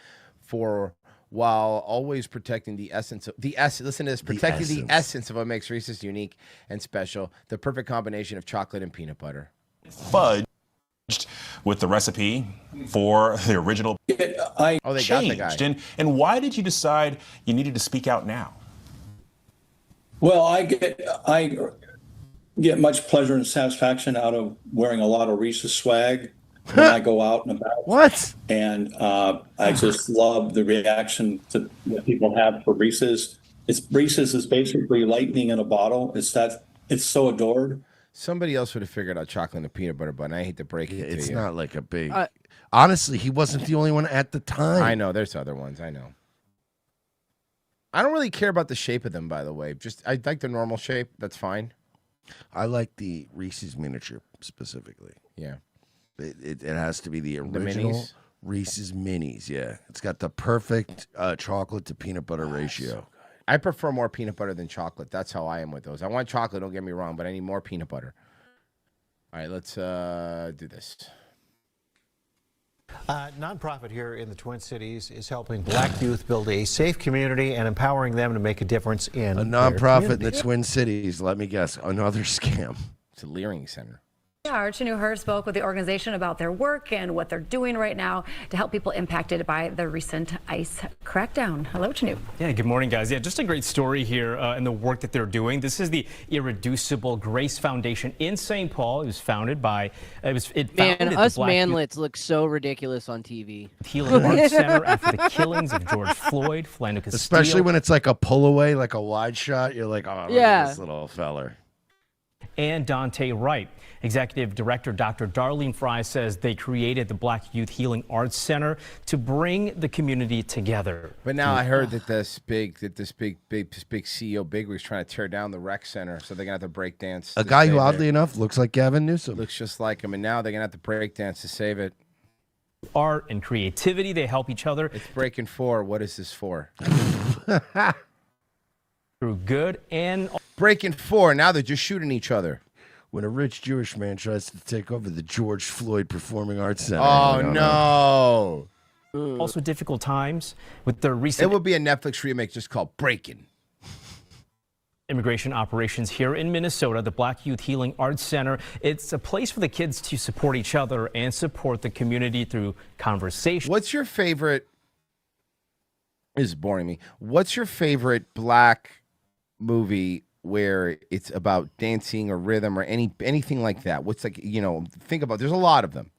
for, while always protecting the essence of listen to this, protecting the essence of what makes Reese's unique and special, the perfect combination of chocolate and peanut butter. Fudged with the recipe for the original they got the changed. guy. And why did you decide you needed to speak out now? Well, I get much pleasure and satisfaction out of wearing a lot of Reese's swag when I go out and about. What? And I just love the reaction that people have for Reese's. Reese's is basically lightning in a bottle. It's so adored. Somebody else would have figured out chocolate and peanut butter, but I hate to break it to you. It's not like a big. Honestly, he wasn't the only one at the time. I know. There's other ones. I know. I don't really care about the shape of them, by the way. Just I like the normal shape. That's fine. I like the Reese's miniature specifically. Yeah. It has to be the original minis? Reese's minis. Yeah, it's got the perfect chocolate to peanut butter ratio. I prefer more peanut butter than chocolate. That's how I am with those. I want chocolate, don't get me wrong, but I need more peanut butter. All right, let's do this. A nonprofit here in the Twin Cities is helping Black youth build a safe community and empowering them to make a difference in A nonprofit in the Twin Cities. Let me guess, another scam. It's a Leering Center. Yeah, Chinoo Her spoke with the organization about their work and what they're doing right now to help people impacted by the recent ICE crackdown. Hello, Chinoo. Yeah, good morning, guys. Yeah, just a great story here in the work that they're doing. This is the Irreducible Grace Foundation in St. Paul. It was founded by, Man, the us Black manlets look so ridiculous on TV. Healing Arts Center after the killings of George Floyd, Philando Castile. Especially when it's like a pull away, like a wide shot. You're like, oh, look at this little feller. And Dante Wright. Executive Director Dr. Darlene Fry says they created the Black Youth Healing Arts Center to bring the community together. But now I heard that this big CEO bigwig's trying to tear down the rec center, so they're gonna have to break dance. A to guy save who, it. oddly enough, looks like Gavin Newsom. Looks just like him, and now they're gonna have to break dance to save it. Art and creativity, they help each other. It's Breaking 4. What is this for? Through good and Breaking 4. Now they're just shooting each other. When a rich Jewish man tries to take over the George Floyd Performing Arts Center. Oh no! Also difficult times with the recent. It would be a Netflix remake just called Breaking. Immigration operations here in Minnesota, the Black Youth Healing Arts Center. It's a place for the kids to support each other and support the community through conversation. What's your favorite? This is boring me. What's your favorite black movie where it's about dancing or rhythm or anything like that? What's like, think about, there's a lot of them.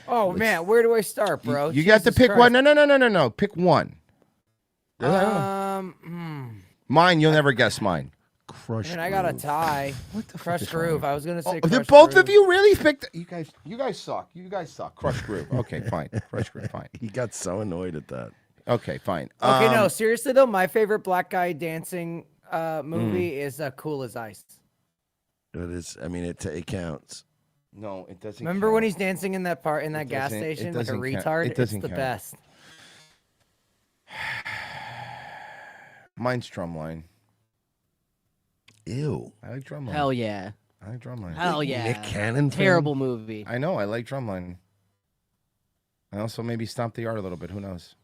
Oh man, where do I start, bro? You got to pick one. No. Pick one. Mine, you'll never guess mine. Crush. Man, I got a tie. What the Crush Groove. I was gonna say. They're Crush both Groove. of you really picked. You guys suck. You guys suck. Crush Groove. Okay, fine. Crush Groove. Fine. He got so annoyed at that. Okay, fine. Okay, no, seriously though, my favorite black guy dancing movie is Cool as Ice. It is. I mean, it counts. No, it doesn't. Remember count. when he's dancing in that part in that gas doesn't- it station like a doesn't count. retard? It doesn't it's the count. best. Mine's Drumline. Ew. I like Drumline. Hell yeah. I like Drumline. Hell yeah. Nick Cannon. Terrible movie. I know. I like Drumline. I also maybe Stomp the Yard a little bit. Who knows?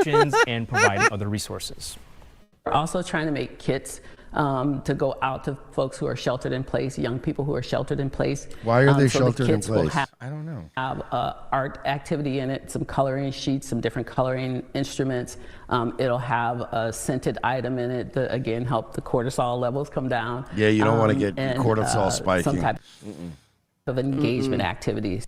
And provide other resources. We're also trying to make kits to go out to folks who are sheltered in place, young people who are sheltered in place. Why are they so sheltered the in kits will place? have, I don't know. Have art activity in it, some coloring sheets, some different coloring instruments. It'll have a scented item in it to, again, help the cortisol levels come down. Yeah, you don't want to get and, cortisol spiking. Some type of engagement activities.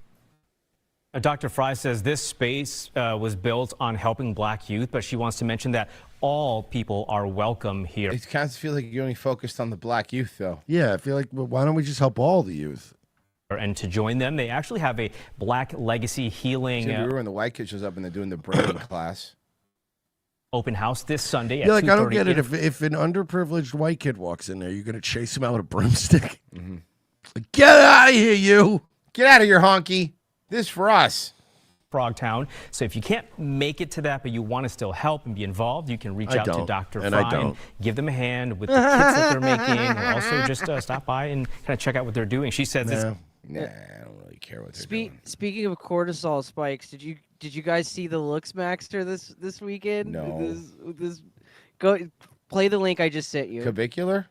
Dr. Fry says this space was built on helping Black youth, but she wants to mention that all people are welcome here. It kind of feels like you're only focused on the Black youth, though. Yeah, I feel like, well, why don't we just help all the youth? And to join them, they actually have a Black Legacy Healing when the white kid shows up and they're doing the braiding class. Open house this Sunday at Yeah, like I don't 2:30 get it. p.m. If an underprivileged white kid walks in there, you're gonna chase him out with a broomstick. Like, get out of here, you! Get out of here, honky! This for us. Frogtown. So if you can't make it to that, but you want to still help and be involved, you can reach out to Dr. And I Fry and don't. give them a hand with the kits that they're making, or also just stop by and kind of check out what they're doing. She says it's Nah, I don't really care what they're doing. Speaking of cortisol spikes, did you guys see the Looksmaxter this weekend? No. Go play the link I just sent you. Clavicular?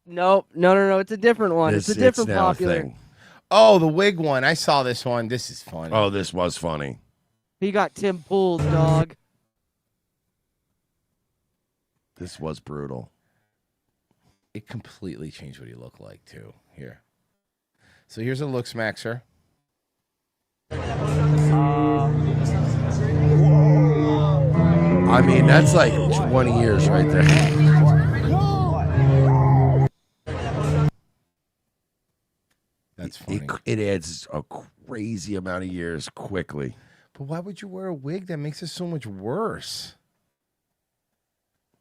No. It's a different one. It's a different now a popular. thing. Oh, the wig one. I saw this one. This is funny. Oh, this was funny. He got Tim Pool's dog. This was brutal. It completely changed what he looked like, too. Here. So here's a Looksmaxer. I mean, that's like 20 years right there. That's funny. It adds a crazy amount of years quickly. But why would you wear a wig that makes it so much worse?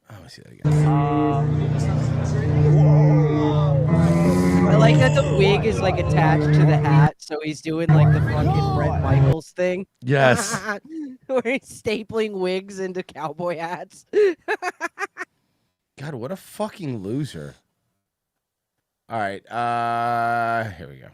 Oh, I see that again. I like that the wig is like attached to the hat, so he's doing like the fucking Bret Michaels thing. Yes. Where he's stapling wigs into cowboy hats. God, what a fucking loser. All right, here we go.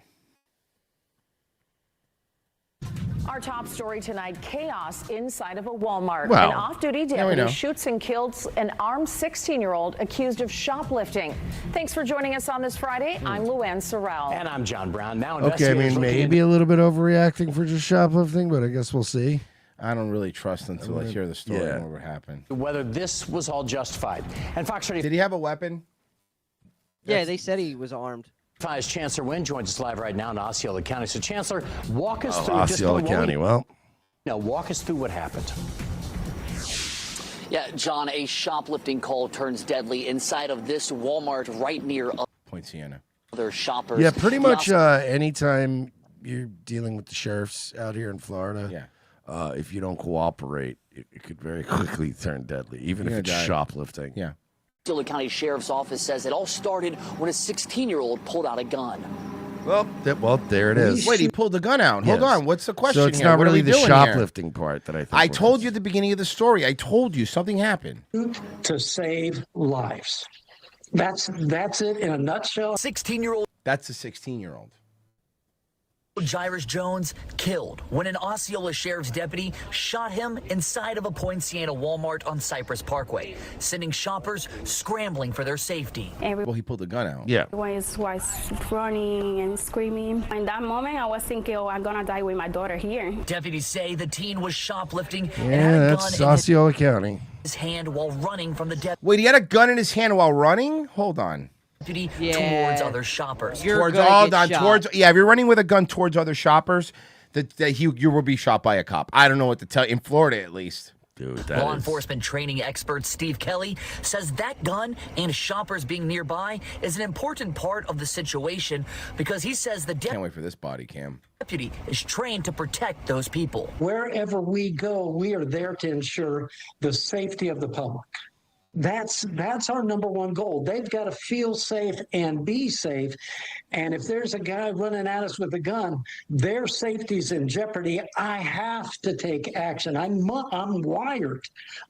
Our top story tonight, chaos inside of a Walmart. Well, an off-duty now we know. deputy shoots and kills an armed 16-year-old accused of shoplifting. Thanks for joining us on this Friday. I'm Luann Sorrell. And I'm John Brown. Now Okay, I mean, maybe a little bit overreacting for just shoplifting, but I guess we'll see. I don't really trust until I hear the story Yeah. and what happened. Whether this was all justified. And Fox 35 Did he have a weapon? Yeah, they said he was armed. Chancellor Wynn joins us live right now in Osceola County. So, Chancellor, walk us through Osceola just County, well. Now, walk us through what happened. Yeah, John, a shoplifting call turns deadly inside of this Walmart right near Point Siena. other shoppers. Yeah, pretty much anytime you're dealing with the sheriffs out here in Florida, if you don't cooperate, it could very quickly turn deadly, even if You're it's gonna die. shoplifting. Yeah. Osceola County Sheriff's Office says it all started when a 16-year-old pulled out a gun. Well, there it is. Wait, he pulled the gun out. Hold Yes. on. What's the question So it's here? not What are really we the doing shoplifting part that I think. I told you at the beginning of the story. I told you something happened. To save lives. That's it in a nutshell. 16-year-old That's a 16-year-old. Jairus Jones killed when an Osceola Sheriff's deputy shot him inside of a Point Siena Walmart on Cypress Parkway, sending shoppers scrambling for their safety. Well, he pulled the gun out. Yeah. Everyone was running and screaming. In that moment, I was thinking, oh, I'm gonna die with my daughter here. Deputies say the teen was shoplifting and Yeah, had a that's gun in Osceola County. his hand while running from the Wait, he had a gun in his hand while running? Hold on. deputy towards other shoppers. If you're running with a gun towards other shoppers, you will be shot by a cop. I don't know what to tell you. In Florida, at least. Dude, Law enforcement training expert Steve Kelly says that gun and shoppers being nearby is an important part of the situation because he says the Can't wait for this body cam. deputy is trained to protect those people. Wherever we go, we are there to ensure the safety of the public. That's our number one goal. They've got to feel safe and be safe. And if there's a guy running at us with a gun, their safety's in jeopardy. I have to take action. I'm wired.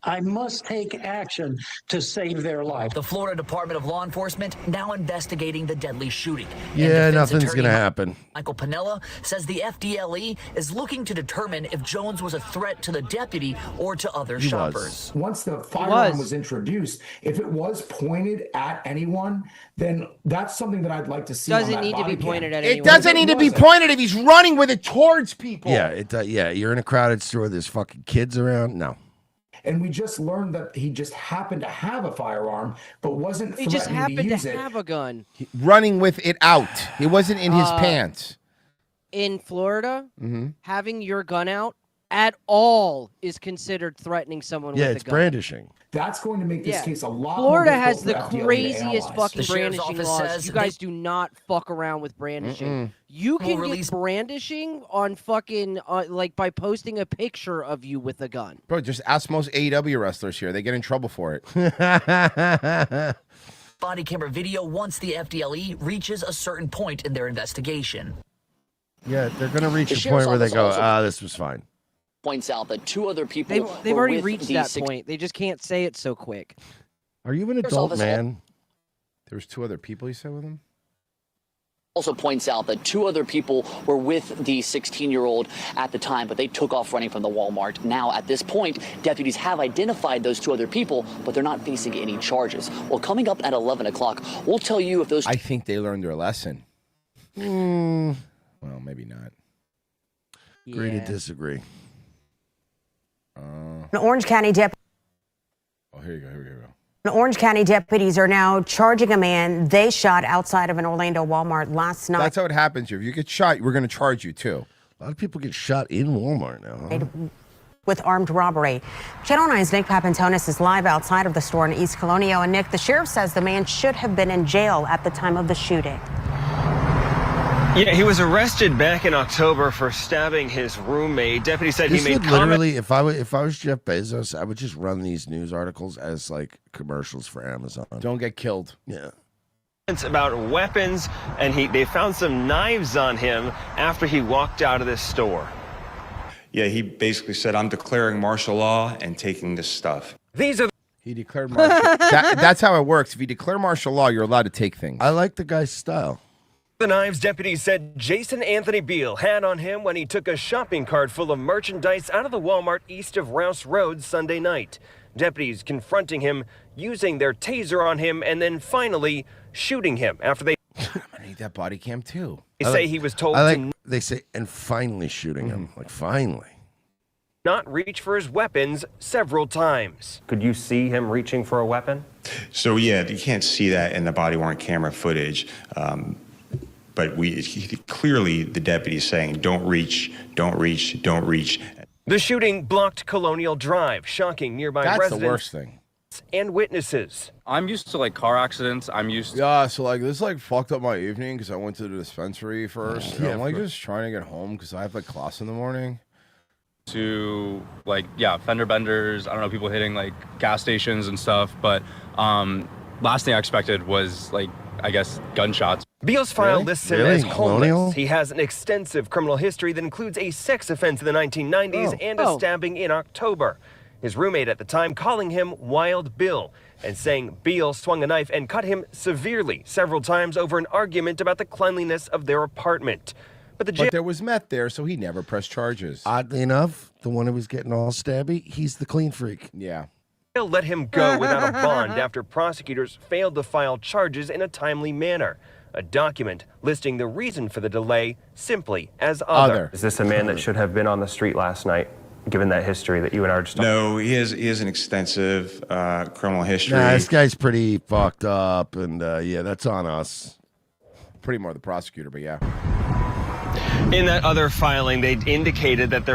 I must take action to save their life. The Florida Department of Law Enforcement now investigating the deadly shooting. And Yeah, defense nothing's attorney gonna happen. Michael Pinella says the FDLE is looking to determine if Jones was a threat to the deputy or to other He was. shoppers. Once the firearm was introduced, if it was pointed at anyone, then that's something that I'd like to see. Doesn't on that need to body be cam. pointed at It anyone. doesn't need to be pointed if he's running with it towards people. Yeah, you're in a crowded store. There's fucking kids around. No. And we just learned that he just happened to have a firearm, but wasn't He just threatening happened to use to it. have a gun. Running with it out. It wasn't in his pants. in Florida, Mm-hmm. having your gun out at all is considered threatening someone Yeah, with it's a gun. brandishing. That's going to make this case a lot Florida more has difficult the for FDA to craziest analyze. fucking The sheriff's brandishing office laws. says You guys do not fuck around with brandishing. Mm-mm. You Will can release- get brandishing on fucking like by posting a picture of you with a gun. Bro, just ask most AEW wrestlers here. They get in trouble for it. Body camera video once the FDLE reaches a certain point in their investigation. Yeah, they're going to reach The a sheriff's point where they office go, also- this was fine. Points out that 2 other people They've were already with reached the that six- point. They just can't say it so quick. Are you an Sheriff's adult office man? There was 2 other people you said with him? Also points out that 2 other people were with the 16-year-old at the time, but they took off running from the Walmart. Now, at this point, deputies have identified those 2 other people, but they're not facing any charges. Well, coming up at 11 o'clock, we'll tell you if those... I think they learned their lesson. Well, maybe not. Agree to disagree. An Orange County deputy. Oh, here you go. Orange County deputies are now charging a man they shot outside of an Orlando Walmart last night. That's how it happens here. If you get shot, we're going to charge you, too. A lot of people get shot in Walmart now, huh? With armed robbery. Channel 9's Nick Papantonis is live outside of the store in East Colonial. And Nick, the sheriff says the man should have been in jail at the time of the shooting. Yeah, he was arrested back in October for stabbing his roommate. Deputy said This he made would literally, if I was Jeff Bezos, I would just run these news articles as like commercials for Amazon. Don't get killed. Yeah. comments about weapons, and they found some knives on him after he walked out of this store. Yeah, he basically said, I'm declaring martial law and taking this stuff. These are He declared martial That's how it works. If you declare martial law, you're allowed to take things. I like the guy's style. the knives deputies said Jason Anthony Beal had on him when he took a shopping cart full of merchandise out of the Walmart east of Rouse Road Sunday night. Deputies confronting him, using their taser on him, and then finally shooting him after they I need that body cam too. say he was told They say, and finally shooting him. Like, finally. not reach for his weapons several times. Could you see him reaching for a weapon? So yeah, you can't see that in the body-worn camera footage. But clearly the deputy's saying, don't reach, don't reach, don't reach. The shooting blocked Colonial Drive, shocking nearby That's residents the worst thing. and witnesses. I'm used to like car accidents. I'm used to. Yeah, so like this like fucked up my evening because I went to the dispensary first. Yeah, I'm like of course. just trying to get home because I have like class in the morning. To like fender benders. I don't know, people hitting like gas stations and stuff. But last thing I expected was like, I guess, gunshots. Beal's file Really? lists him Really? as Colonial? homeless. He has an extensive criminal history that includes a sex offense in the 1990s and a stabbing in October. His roommate at the time calling him Wild Bill and saying Beal swung a knife and cut him severely several times over an argument about the cleanliness of their apartment. But the jail But there was meth there, so he never pressed charges. Oddly enough, the one who was getting all stabby, he's the clean freak. Yeah. let him go without a bond after prosecutors failed to file charges in a timely manner. A document listing the reason for the delay simply as other. Is this a man that should have been on the street last night, given that history that you and I are just talking No, he has an extensive criminal history. Nah, this guy's pretty fucked up, and yeah, that's on us. Pretty more the prosecutor, but yeah. In that other filing, they indicated that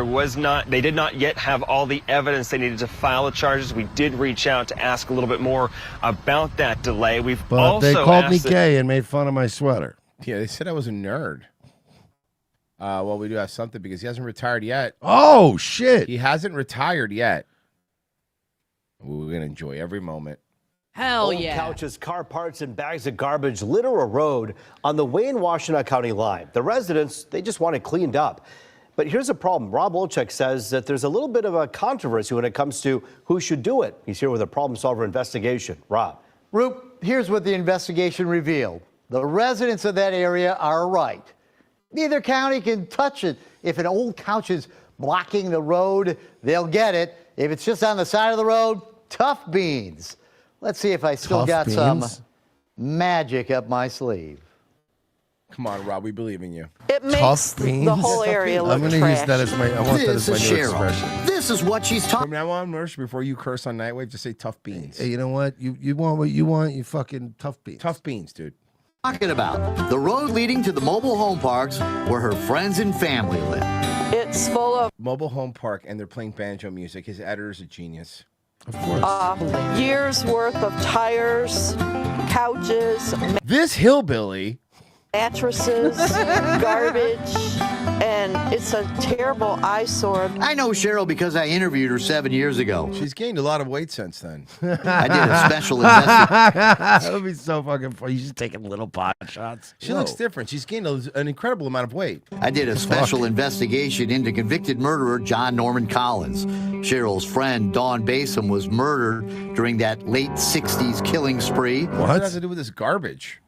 they did not yet have all the evidence they needed to file the charges. We did reach out to ask a little bit more about that delay. We've But also they called me asked gay and made fun of my sweater. Yeah, they said I was a nerd. Well, we do have something because he hasn't retired yet. Oh, shit. He hasn't retired yet. We're going to enjoy every moment. Hell Old yeah. couches, car parts, and bags of garbage litter a road on the Wayne-Washtenaw County line. The residents, they just want it cleaned up. But here's a problem. Rob Olchek says that there's a little bit of a controversy when it comes to who should do it. He's here with a problem solver investigation. Rob. Roop, here's what the investigation revealed. The residents of that area are right. Neither county can touch it. If an old couch is blocking the road, they'll get it. If it's just on the side of the road, tough beans. Let's see if I still got some magic up my sleeve. Come on, Rob, we believe in you. It makes the whole area look I'm going to use that as my, I want that as my new expression. This is what she's talking. From now on, Mersh, before you curse on Nightwave, just say tough beans. Hey, you know what? You want what you want, you fucking tough beans. Tough beans, dude. talking about. The road leading to the mobile home parks where her friends and family live. It's full of mobile home park, and they're playing banjo music. His editor's a genius. Of course. Years worth of tires, couches, This hillbilly. mattresses, garbage, and it's a terrible eyesore. I know Cheryl because I interviewed her 7 years ago. She's gained a lot of weight since then. I did a special investigation. That would be so fucking funny. You're just taking little pot shots. She looks different. She's gained an incredible amount of weight. I did a special investigation into convicted murderer John Norman Collins. Cheryl's friend Dawn Basom was murdered during that late 60s killing spree. What does that have to do with this garbage?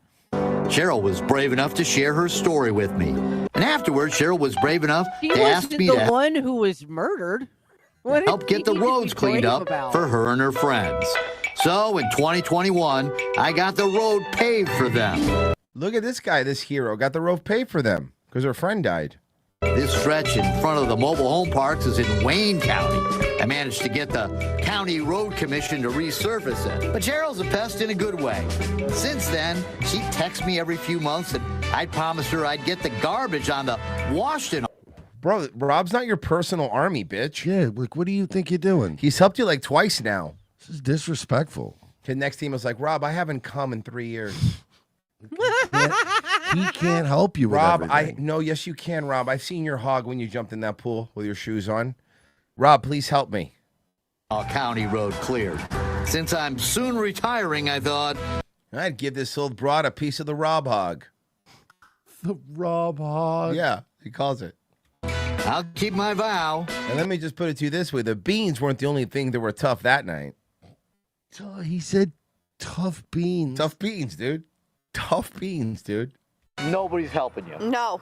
Cheryl was brave enough to share her story with me. And afterwards, Cheryl was brave enough He to ask wasn't me the to one who was murdered. What help did get the he need to roads be cleaned brave up about? for her and her friends. So in 2021, I got the road paved for them. Look at this guy, this hero. Got the road paved for them because her friend died. This stretch in front of the mobile home parks is in Wayne County. I managed to get the County Road Commission to resurface it. But Cheryl's a pest in a good way. Since then, she'd text me every few months and I'd promise her I'd get the garbage on the Washington. Bro, Rob's not your personal army, bitch. Yeah, like, what do you think you're doing? He's helped you like twice now. This is disrespectful. His next team was like, Rob, I haven't come in 3 years. He can't help you with Rob, everything. no, yes, you can, Rob. I've seen your hog when you jumped in that pool with your shoes on. Rob, please help me. County road cleared. Since I'm soon retiring, I thought I'd give this old broad a piece of the Rob hog. The Rob hog? Yeah, he calls it. I'll keep my vow. And let me just put it to you this way. The beans weren't the only thing that were tough that night. He said tough beans. Tough beans, dude. Tough beans, dude. Nobody's helping you. No.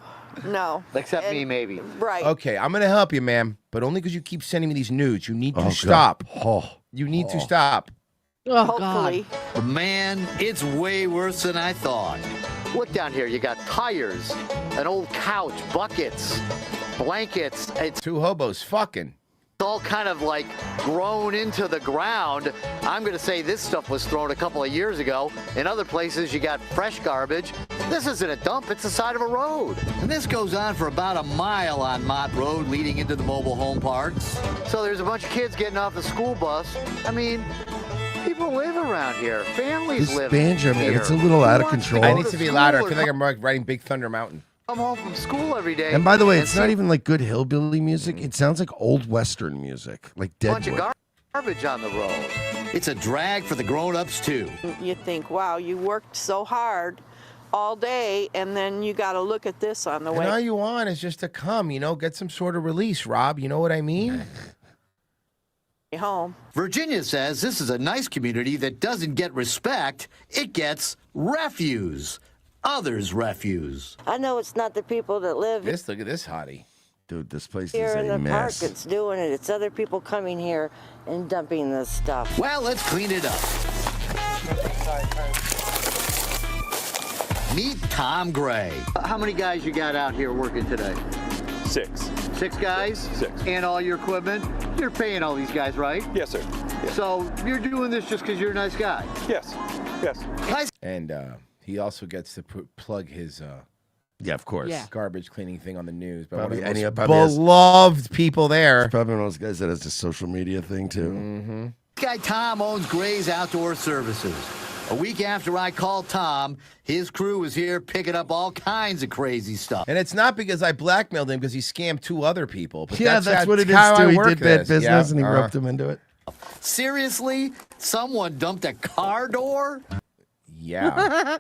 Except me, maybe. Right. Okay, I'm going to help you, ma'am, but only because you keep sending me these nudes. You need to God. stop. Oh. You need to stop. Oh, Hopefully. But man, it's way worse than I thought. Look down here. You got tires, an old couch, buckets, blankets. It's Two hobos fucking. all kind of like grown into the ground. I'm going to say this stuff was thrown a couple of years ago. In other places, you got fresh garbage. This isn't a dump, it's the side of a road. And this goes on for about a mile on Mott Road leading into the mobile home parks. So there's a bunch of kids getting off the school bus. I mean, people live around here. Families This live banjo, here. man, it's a little out of Who wants control. go I need to be school louder. I or feel like I'm riding Big Thunder Mountain. come home from school every day. And by the way, and it's not see even like good hillbilly music. It sounds like old Western music, like a bunch of Deadwood. garbage on the road. It's a drag for the grown-ups, too. You think, wow, you worked so hard all day, and then you got to look at this on the And way all you want is just to come, get some sort of release, Rob. You know what I mean? home. Virginia says this is a nice community that doesn't get respect. It gets refuse. Others' refuse. I know it's not the people that live Look at this hottie. Dude, this place here is in a the park mess. that's doing it. It's other people coming here and dumping this stuff. Well, let's clean it up. Meet Tom Gray. How many guys you got out here working today? 6. 6 guys? 6. And all your equipment? You're paying all these guys, right? Yes, sir. Yes. So you're doing this just because you're a nice guy? Yes. Yes. And he also gets to plug his Yeah, of course. Yeah. garbage cleaning thing on the news. But Probably one of the any- most probably has- beloved people there. He's probably one of those guys that has a social media thing, too. Mm-hmm. This guy Tom owns Gray's Outdoor Services. A week after I called Tom, his crew was here picking up all kinds of crazy stuff. And it's not because I blackmailed him because he scammed 2 other people. But Yeah, that's what it is, how too. I He work did bad this. business, Yeah, and he roped him into it. Seriously? Someone dumped a car door? Yeah.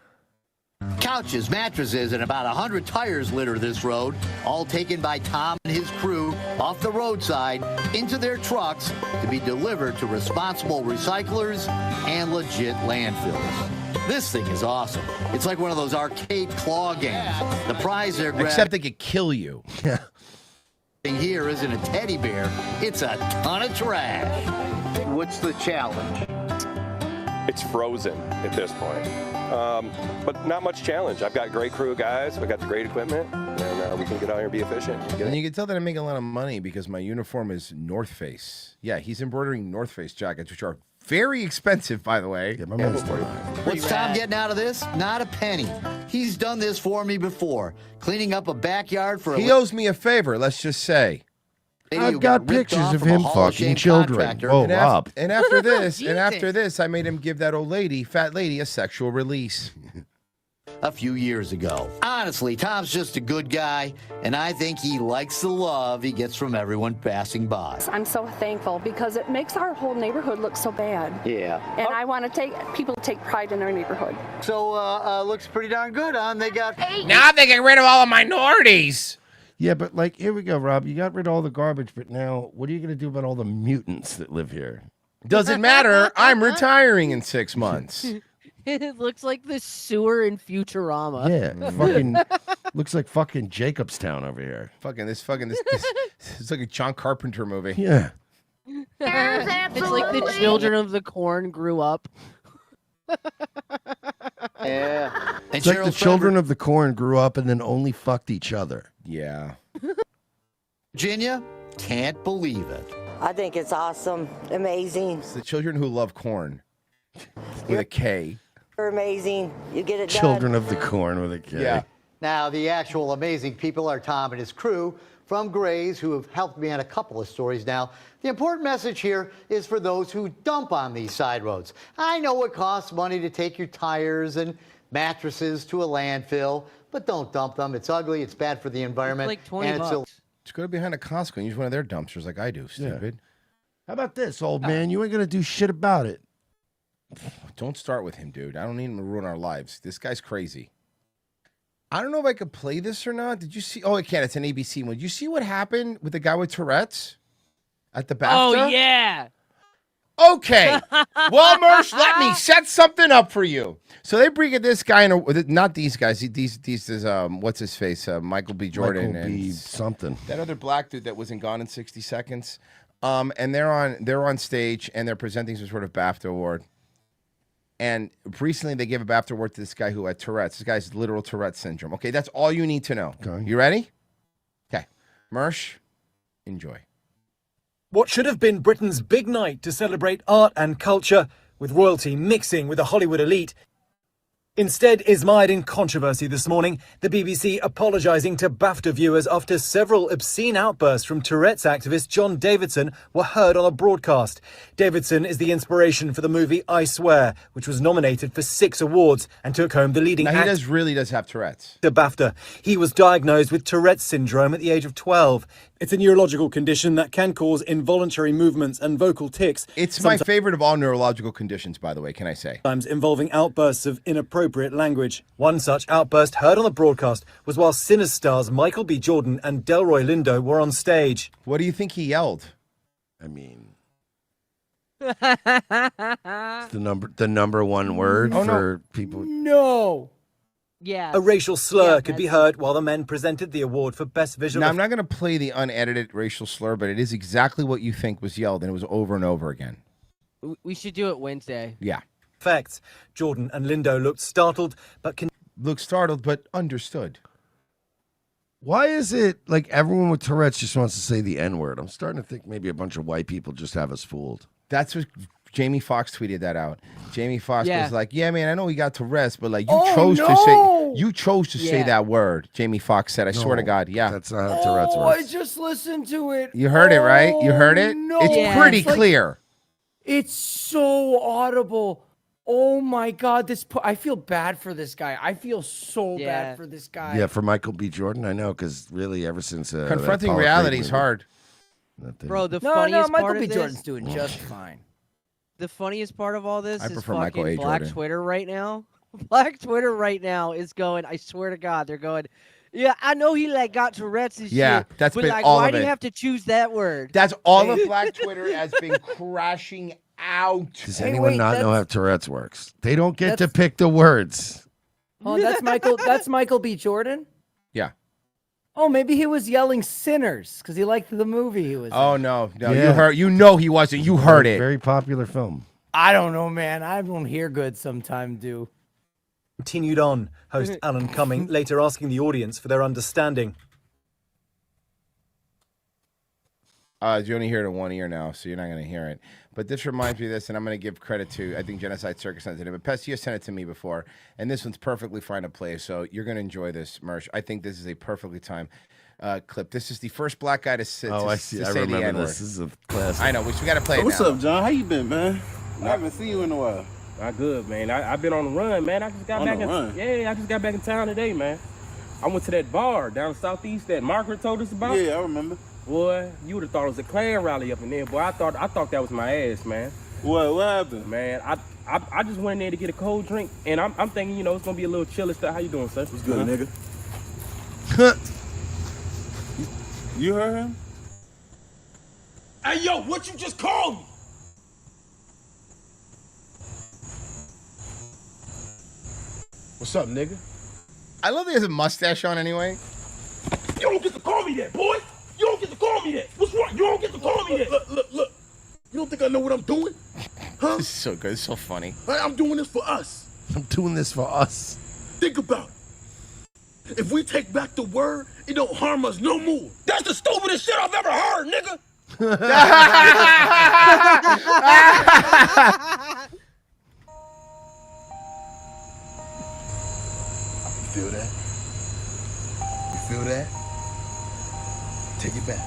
Couches, mattresses, and about 100 tires litter this road, all taken by Tom and his crew off the roadside into their trucks to be delivered to responsible recyclers and legit landfills. This thing is awesome. It's like one of those arcade claw games. The prize they're grabbing Except they could kill you. Yeah. here isn't a teddy bear, it's a ton of trash. What's the challenge? It's frozen at this point. But not much challenge. I've got a great crew of guys. We've got the great equipment, and we can get out here and be efficient. And you can tell that I'm making a lot of money because my uniform is North Face. Yeah, he's embroidering North Face jackets, which are Very expensive, by the way. Yeah, my man's What's Tom getting out of this? Not a penny. He's done this for me before, cleaning up a backyard for He owes me a favor, let's just say. I've got pictures of him fucking children. Oh, and Rob. And after this, I made him give that old lady, fat lady, a sexual release. a few years ago. Honestly, Tom's just a good guy, and I think he likes the love he gets from everyone passing by. I'm so thankful because it makes our whole neighborhood look so bad. Yeah. And I want to take people to take pride in our neighborhood. So, looks pretty darn good, huh? They got... Now they get rid of all the minorities. Yeah, but like, here we go, Rob. You got rid of all the garbage, but now what are you going to do about all the mutants that live here? Doesn't matter. I'm retiring in 6 months. It looks like the sewer in Futurama. Yeah, fucking looks like fucking Jacobstown over here. This it's like a John Carpenter movie. Yeah. It's like the Children of the Corn grew up. Yeah. It's like the children of the corn grew up and then only fucked each other. Yeah. Virginia can't believe it. I think it's awesome, amazing. It's the children who love corn with a K. You're amazing. You get it Children done. of the corn with a K. Yeah. Now, the actual amazing people are Tom and his crew from Grays who have helped me on a couple of stories now. The important message here is for those who dump on these side roads. I know it costs money to take your tires and mattresses to a landfill, but don't dump them. It's ugly, it's bad for the environment. Like 20 and bucks. Just go behind a Costco and use one of their dumpsters like I do, stupid. How about this, old man? You ain't going to do shit about it. Don't start with him, dude. I don't need him to ruin our lives. This guy's crazy. I don't know if I could play this or not. Did you see? Oh, I can't. It's an ABC one. Did you see what happened with the guy with Tourette's at the BAFTA? Oh, yeah. Okay. Well, Mersh, let me set something up for you. So they bring this guy in, not these guys. These is what's his face? Michael B. Jordan Michael and B. something. that other black dude that was in Gone in 60 Seconds. And they're on stage and they're presenting some sort of BAFTA award. And recently they gave a BAFTA award to this guy who had Tourette's. This guy's literal Tourette's syndrome. Okay, that's all you need to know. Okay. You ready? Okay. Mersh, enjoy. What should have been Britain's big night to celebrate art and culture, with royalty mixing with the Hollywood elite, instead is mired in controversy this morning, the BBC apologising to BAFTA viewers after several obscene outbursts from Tourette's activist John Davidson were heard on a broadcast. Davidson is the inspiration for the movie I Swear, which was nominated for 6 awards and took home the leading Now, actor. he really does have Tourette's. To BAFTA. He was diagnosed with Tourette's syndrome at the age of 12. It's a neurological condition that can cause involuntary movements and vocal tics. It's my favorite of all neurological conditions, by the way, can I say? Sometimes involving outbursts of inappropriate language. One such outburst heard on the broadcast was while Sinners stars Michael B. Jordan and Delroy Lindo were on stage. What do you think he yelled? I mean, it's the number one word for people. No. Yeah. A racial slur could be heard while the men presented the award for Best Visual Now, I'm not going to play the unedited racial slur, but it is exactly what you think was yelled, and it was over and over again. We should do it Wednesday. Yeah. effects. Jordan and Lindo looked startled, but understood. Why is it like everyone with Tourette's just wants to say the N-word? I'm starting to think maybe a bunch of white people just have us fooled. That's what Jamie Foxx tweeted that out. Jamie Foxx Yeah. was like, "Yeah, man, I know we got Tourette's, but like you chose to say that word." Jamie Foxx said, "I swear to God, yeah, that's not how Tourette's Oh, I just listened to it. You heard it, right? You heard it. No. It's pretty like- clear." It's so audible. Oh my God, I feel bad for this guy. I feel so bad for this guy. Yeah, for Michael B. Jordan, I know, because really, ever since Confronting reality is hard. Bro, the No, funniest Michael part B. of this, Jordan's doing just fine. The funniest part of all this I is prefer Michael fucking A. Black Jordan. Twitter right now. Black Twitter right now is going, I swear to God, they're going, yeah, I know he got Tourette's and Yeah, shit. that's but been like, all why of do you it. have to choose that word? That's all of Black Twitter has been crashing out. Does anyone not know how Tourette's works? They don't get to pick the words. Oh, that's Michael. That's Michael B. Jordan. Yeah. Oh, maybe he was yelling "sinners" because he liked the movie he was. Oh no, Yeah. you heard. You know he wasn't. You heard it. Very popular film. I don't know, man. I don't hear good sometimes, do. Continued on, host Alan Cumming later asking the audience for their understanding. You only hear it in one ear now, so you're not going to hear it. But this reminds me of this, and I'm going to give credit to, I think, Genocide Circus sent it to me. But Pestia sent it to me before, and this one's perfectly fine to play, so you're going to enjoy this, Mersh. I think this is a perfectly timed clip. This is the first black guy to say I see. I the remember N-word. this. This is a classic. I know. We got to play it What's now. up, John? How you been, man? I haven't seen you in a while. Not good, man. I've been on the run, man. I just got back I just got back in town today, man. I went to that bar down southeast that Margaret told us about. Yeah, I remember. Boy, you would have thought it was a Klan rally up in there. Boy, I thought that was my ass, man. What happened? Man, I just went in there to get a cold drink, and I'm thinking, you know, it's gonna be a little chilly stuff. How you doing, sir? What's good, nigga? You heard him? Hey, yo, what you just called me? What's up, nigga? I love that he has a mustache on anyway. You don't get to call me that, boy. You don't get to call me that. What's wrong? You don't get to call me that. Look. You don't think I know what I'm doing? Huh? This is so good. It's so funny. I'm doing this for us. I'm doing this for us. Think about it. If we take back the word, it don't harm us no more. That's the stupidest shit I've ever heard, nigga. You feel that? You feel that? Take it back.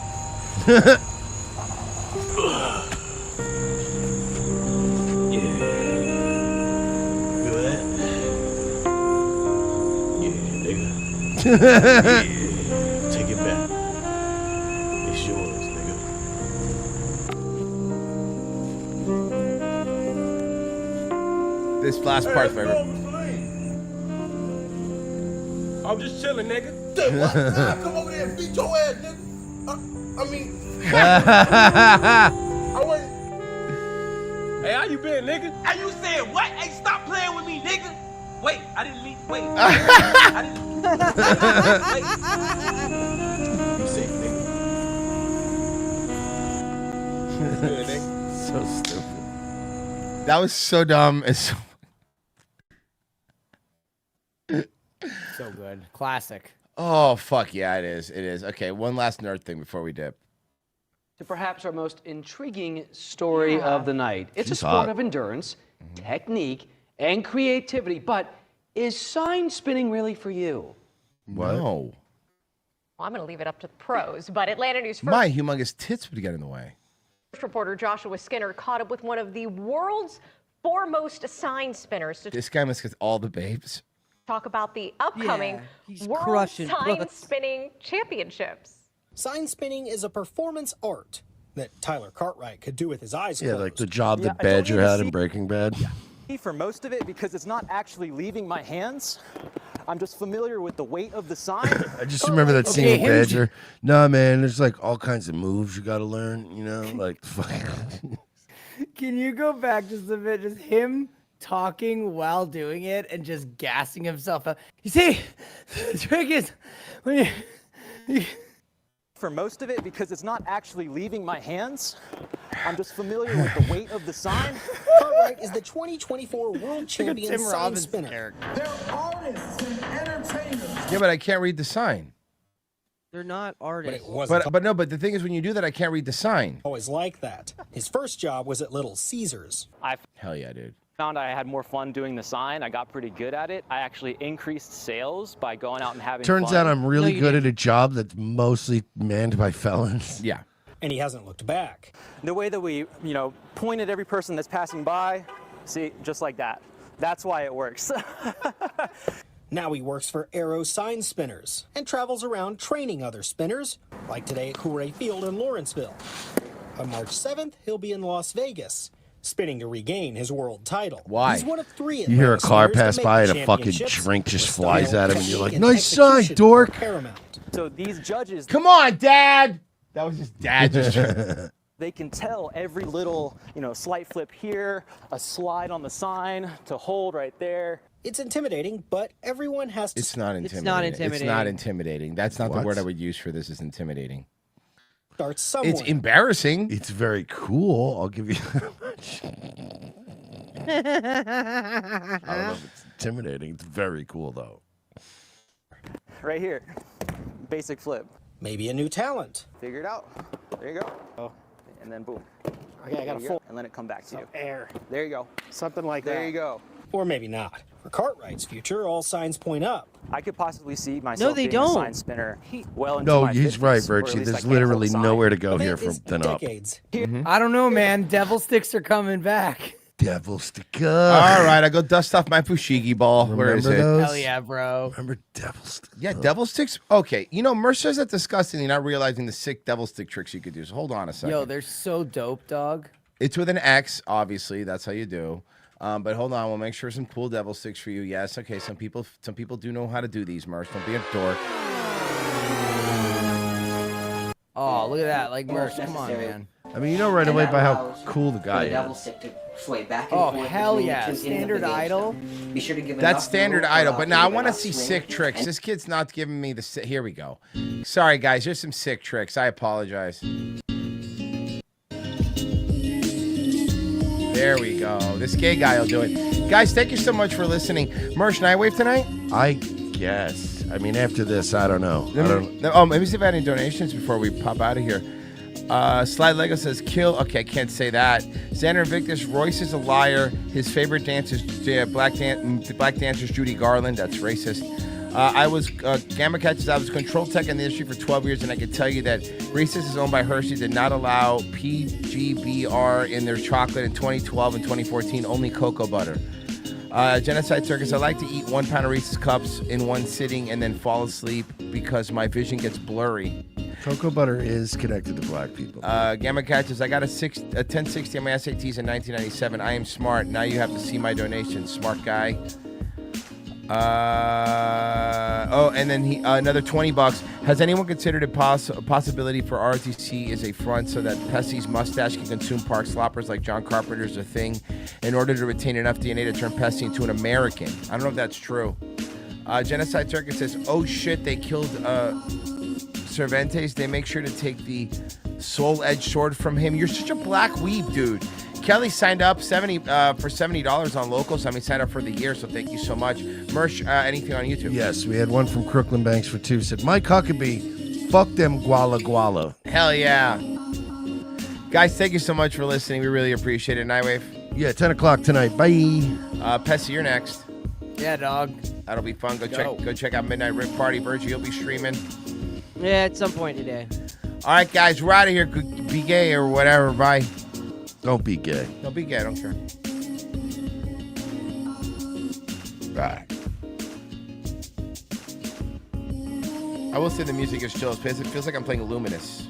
Feel that? Yeah, nigga. Yeah. Take it back. It's yours, nigga. This last part's my favorite. I'm just chilling, nigga. What? Nah, come over there and beat your ass, nigga. I mean, I went. Hey, how you been, nigga? Hey, you said what? Hey, stop playing with me, nigga. Wait, I didn't mean. Wait. I didn't. Wait. Be safe, nigga. Good, nigga. So stupid. That was so dumb. It's so... So good. Classic. Oh, fuck yeah, it is. It is. Okay, one last nerd thing before we dip. To perhaps our most intriguing story of the night. It's a She's sport hot. of endurance, technique, and creativity, but is sign spinning really for you? What? No. Well, I'm going to leave it up to the pros, but Atlanta News My humongous tits would get in the way. First reporter Joshua Skinner caught up with one of the world's foremost sign spinners to This guy must get all the babes. talk about the upcoming World crushing Sign puss. Spinning Championships. Sign spinning is a performance art that Tyler Cartwright could do with his eyes Yeah, closed. like the job Yeah, that I don't Badger need to had see- in Breaking Bad. For most of it, because it's not actually leaving my hands. I'm just familiar with the weight of the sign. I just remember that scene with Badger. Nah, man, there's like all kinds of moves you got to learn, you know? Like, fuck. Can you go back just a bit? Just him talking while doing it and just gassing himself up. You see, the trick is when you For most of it, because it's not actually leaving my hands. I'm just familiar with the weight of the sign. Cartwright is the 2024 World Champion Tim Sign Robbins Spinner. They're artists and entertainers. Yeah, but I can't read the sign. They're not artists. But no, but the thing is, when you do that, I can't read the sign. Always like that. His first job was at Little Caesars. Hell yeah, dude. Found I had more fun doing the sign. I got pretty good at it. I actually increased sales by going out and having Turns fun. out I'm really good at a job that's mostly manned by felons. Yeah. And he hasn't looked back. The way that we, point at every person that's passing by, see, just like that. That's why it works. Now he works for Arrow Sign Spinners and travels around training other spinners, like today at Coolray Field in Lawrenceville. On March 7th, he'll be in Las Vegas, spinning to regain his world title. Why? He's one of 3 You hear a Atlanta car spinners to pass make by the and a fucking championships drink just with flies style, at him and you're like, technique, nice and sign, execution dork. are paramount. So these judges, Come on, Dad. That was just Dad. Just they can tell every little, slight flip here, a slide on the sign to hold right there. It's intimidating, but everyone has to. It's not intimidating. intimidating. It's not intimidating. That's not the What? word I would use for this. Is intimidating. Start somewhere. It's embarrassing. It's very cool. I'll give you that much. I don't know if it's intimidating. It's very cool, though. Right here. Basic flip. Maybe a new talent. Figure it out. There you go. Oh, and then boom. Okay, I got There a you full go. And let it come back to you. air. There you go. Something like that. There you go. Or maybe not. For Cartwright's future, all signs point up. I could possibly see myself they being don't. a sign spinner well into No, my he's 50s, right, or at Virtue. least I There's can't literally hold a sign. nowhere to go Event here is than up. decades. I don't know, man. Devil sticks are coming back. Devil stick All right, I go dust off my fushigi ball. Where is it? Those? Hell yeah, bro. Remember devil stick? Yeah, devil sticks. Okay, you know, Mercer says that's disgusting. You're not realizing the sick devil stick tricks you could do. So hold on a second. Yo, they're so dope, dog. It's with an X, obviously. That's how you do. But hold on, we'll make sure some cool devil sticks for you. Yes, okay. Some people do know how to do these, Merce. Don't be a dork. Oh, look at that. Like, Merce, come on, man. I mean, you know right away by how cool the guy is. stick to sway back and Oh, forth hell between the yeah. two ends of the Standard game idol. stem. Be sure to give That's enough standard room idol. for But now I the want to enough see swing. sick tricks. This kid's not giving me the. Here we go. Sorry, guys. Here's some sick tricks. I apologize. There we go. This gay guy will do it. Guys, thank you so much for listening. Mersh, Nightwave tonight? I guess. I mean, after this, I don't know. Let me see if I have any donations before we pop out of here. Slide Lego says, kill. Okay, I can't say that. Xander Invictus, Royce is a liar. His favorite dance is black dancer's Judy Garland. That's racist. I was Gamma Catches. I was control tech in the industry for 12 years, and I can tell you that Reese's is owned by Hershey. Did not allow PGBR in their chocolate in 2012 and 2014. Only cocoa butter. Genocide Circus. I like to eat 1 pound of Reese's cups in one sitting and then fall asleep because my vision gets blurry. Cocoa butter is connected to black people. Gamma Catches. I got a 1060 on my SATs in 1997. I am smart. Now you have to see my donations. Smart guy. And then another $20. Has anyone considered a possibility for ROTC as a front so that Pessy's mustache can consume park sloppers like John Carpenter's a thing in order to retain enough DNA to turn Pessy into an American? I don't know if that's true. Genocide Circuit says, oh shit, they killed Cervantes. They make sure to take the soul edge sword from him. You're such a black weeb, dude. Kelly signed up for $70 on Locals. I mean, signed up for the year, so thank you so much. Mersh, anything on YouTube? Yes, we had one from Crooklyn Banks for 2. Said, Mike Huckabee, fuck them Guala Guala. Hell yeah. Guys, thank you so much for listening. We really appreciate it. Nightwave? Yeah, 10 o'clock tonight. Bye. Pessy, you're next. Yeah, dog. That'll be fun. Go check out Midnight Rip Party. Virgil, you'll be streaming. Yeah, at some point today. All right, guys, we're out of here. Be gay or whatever. Bye. Don't be gay. Don't be gay. I don't care. Bye. I will say the music is chill. It feels like I'm playing Luminous.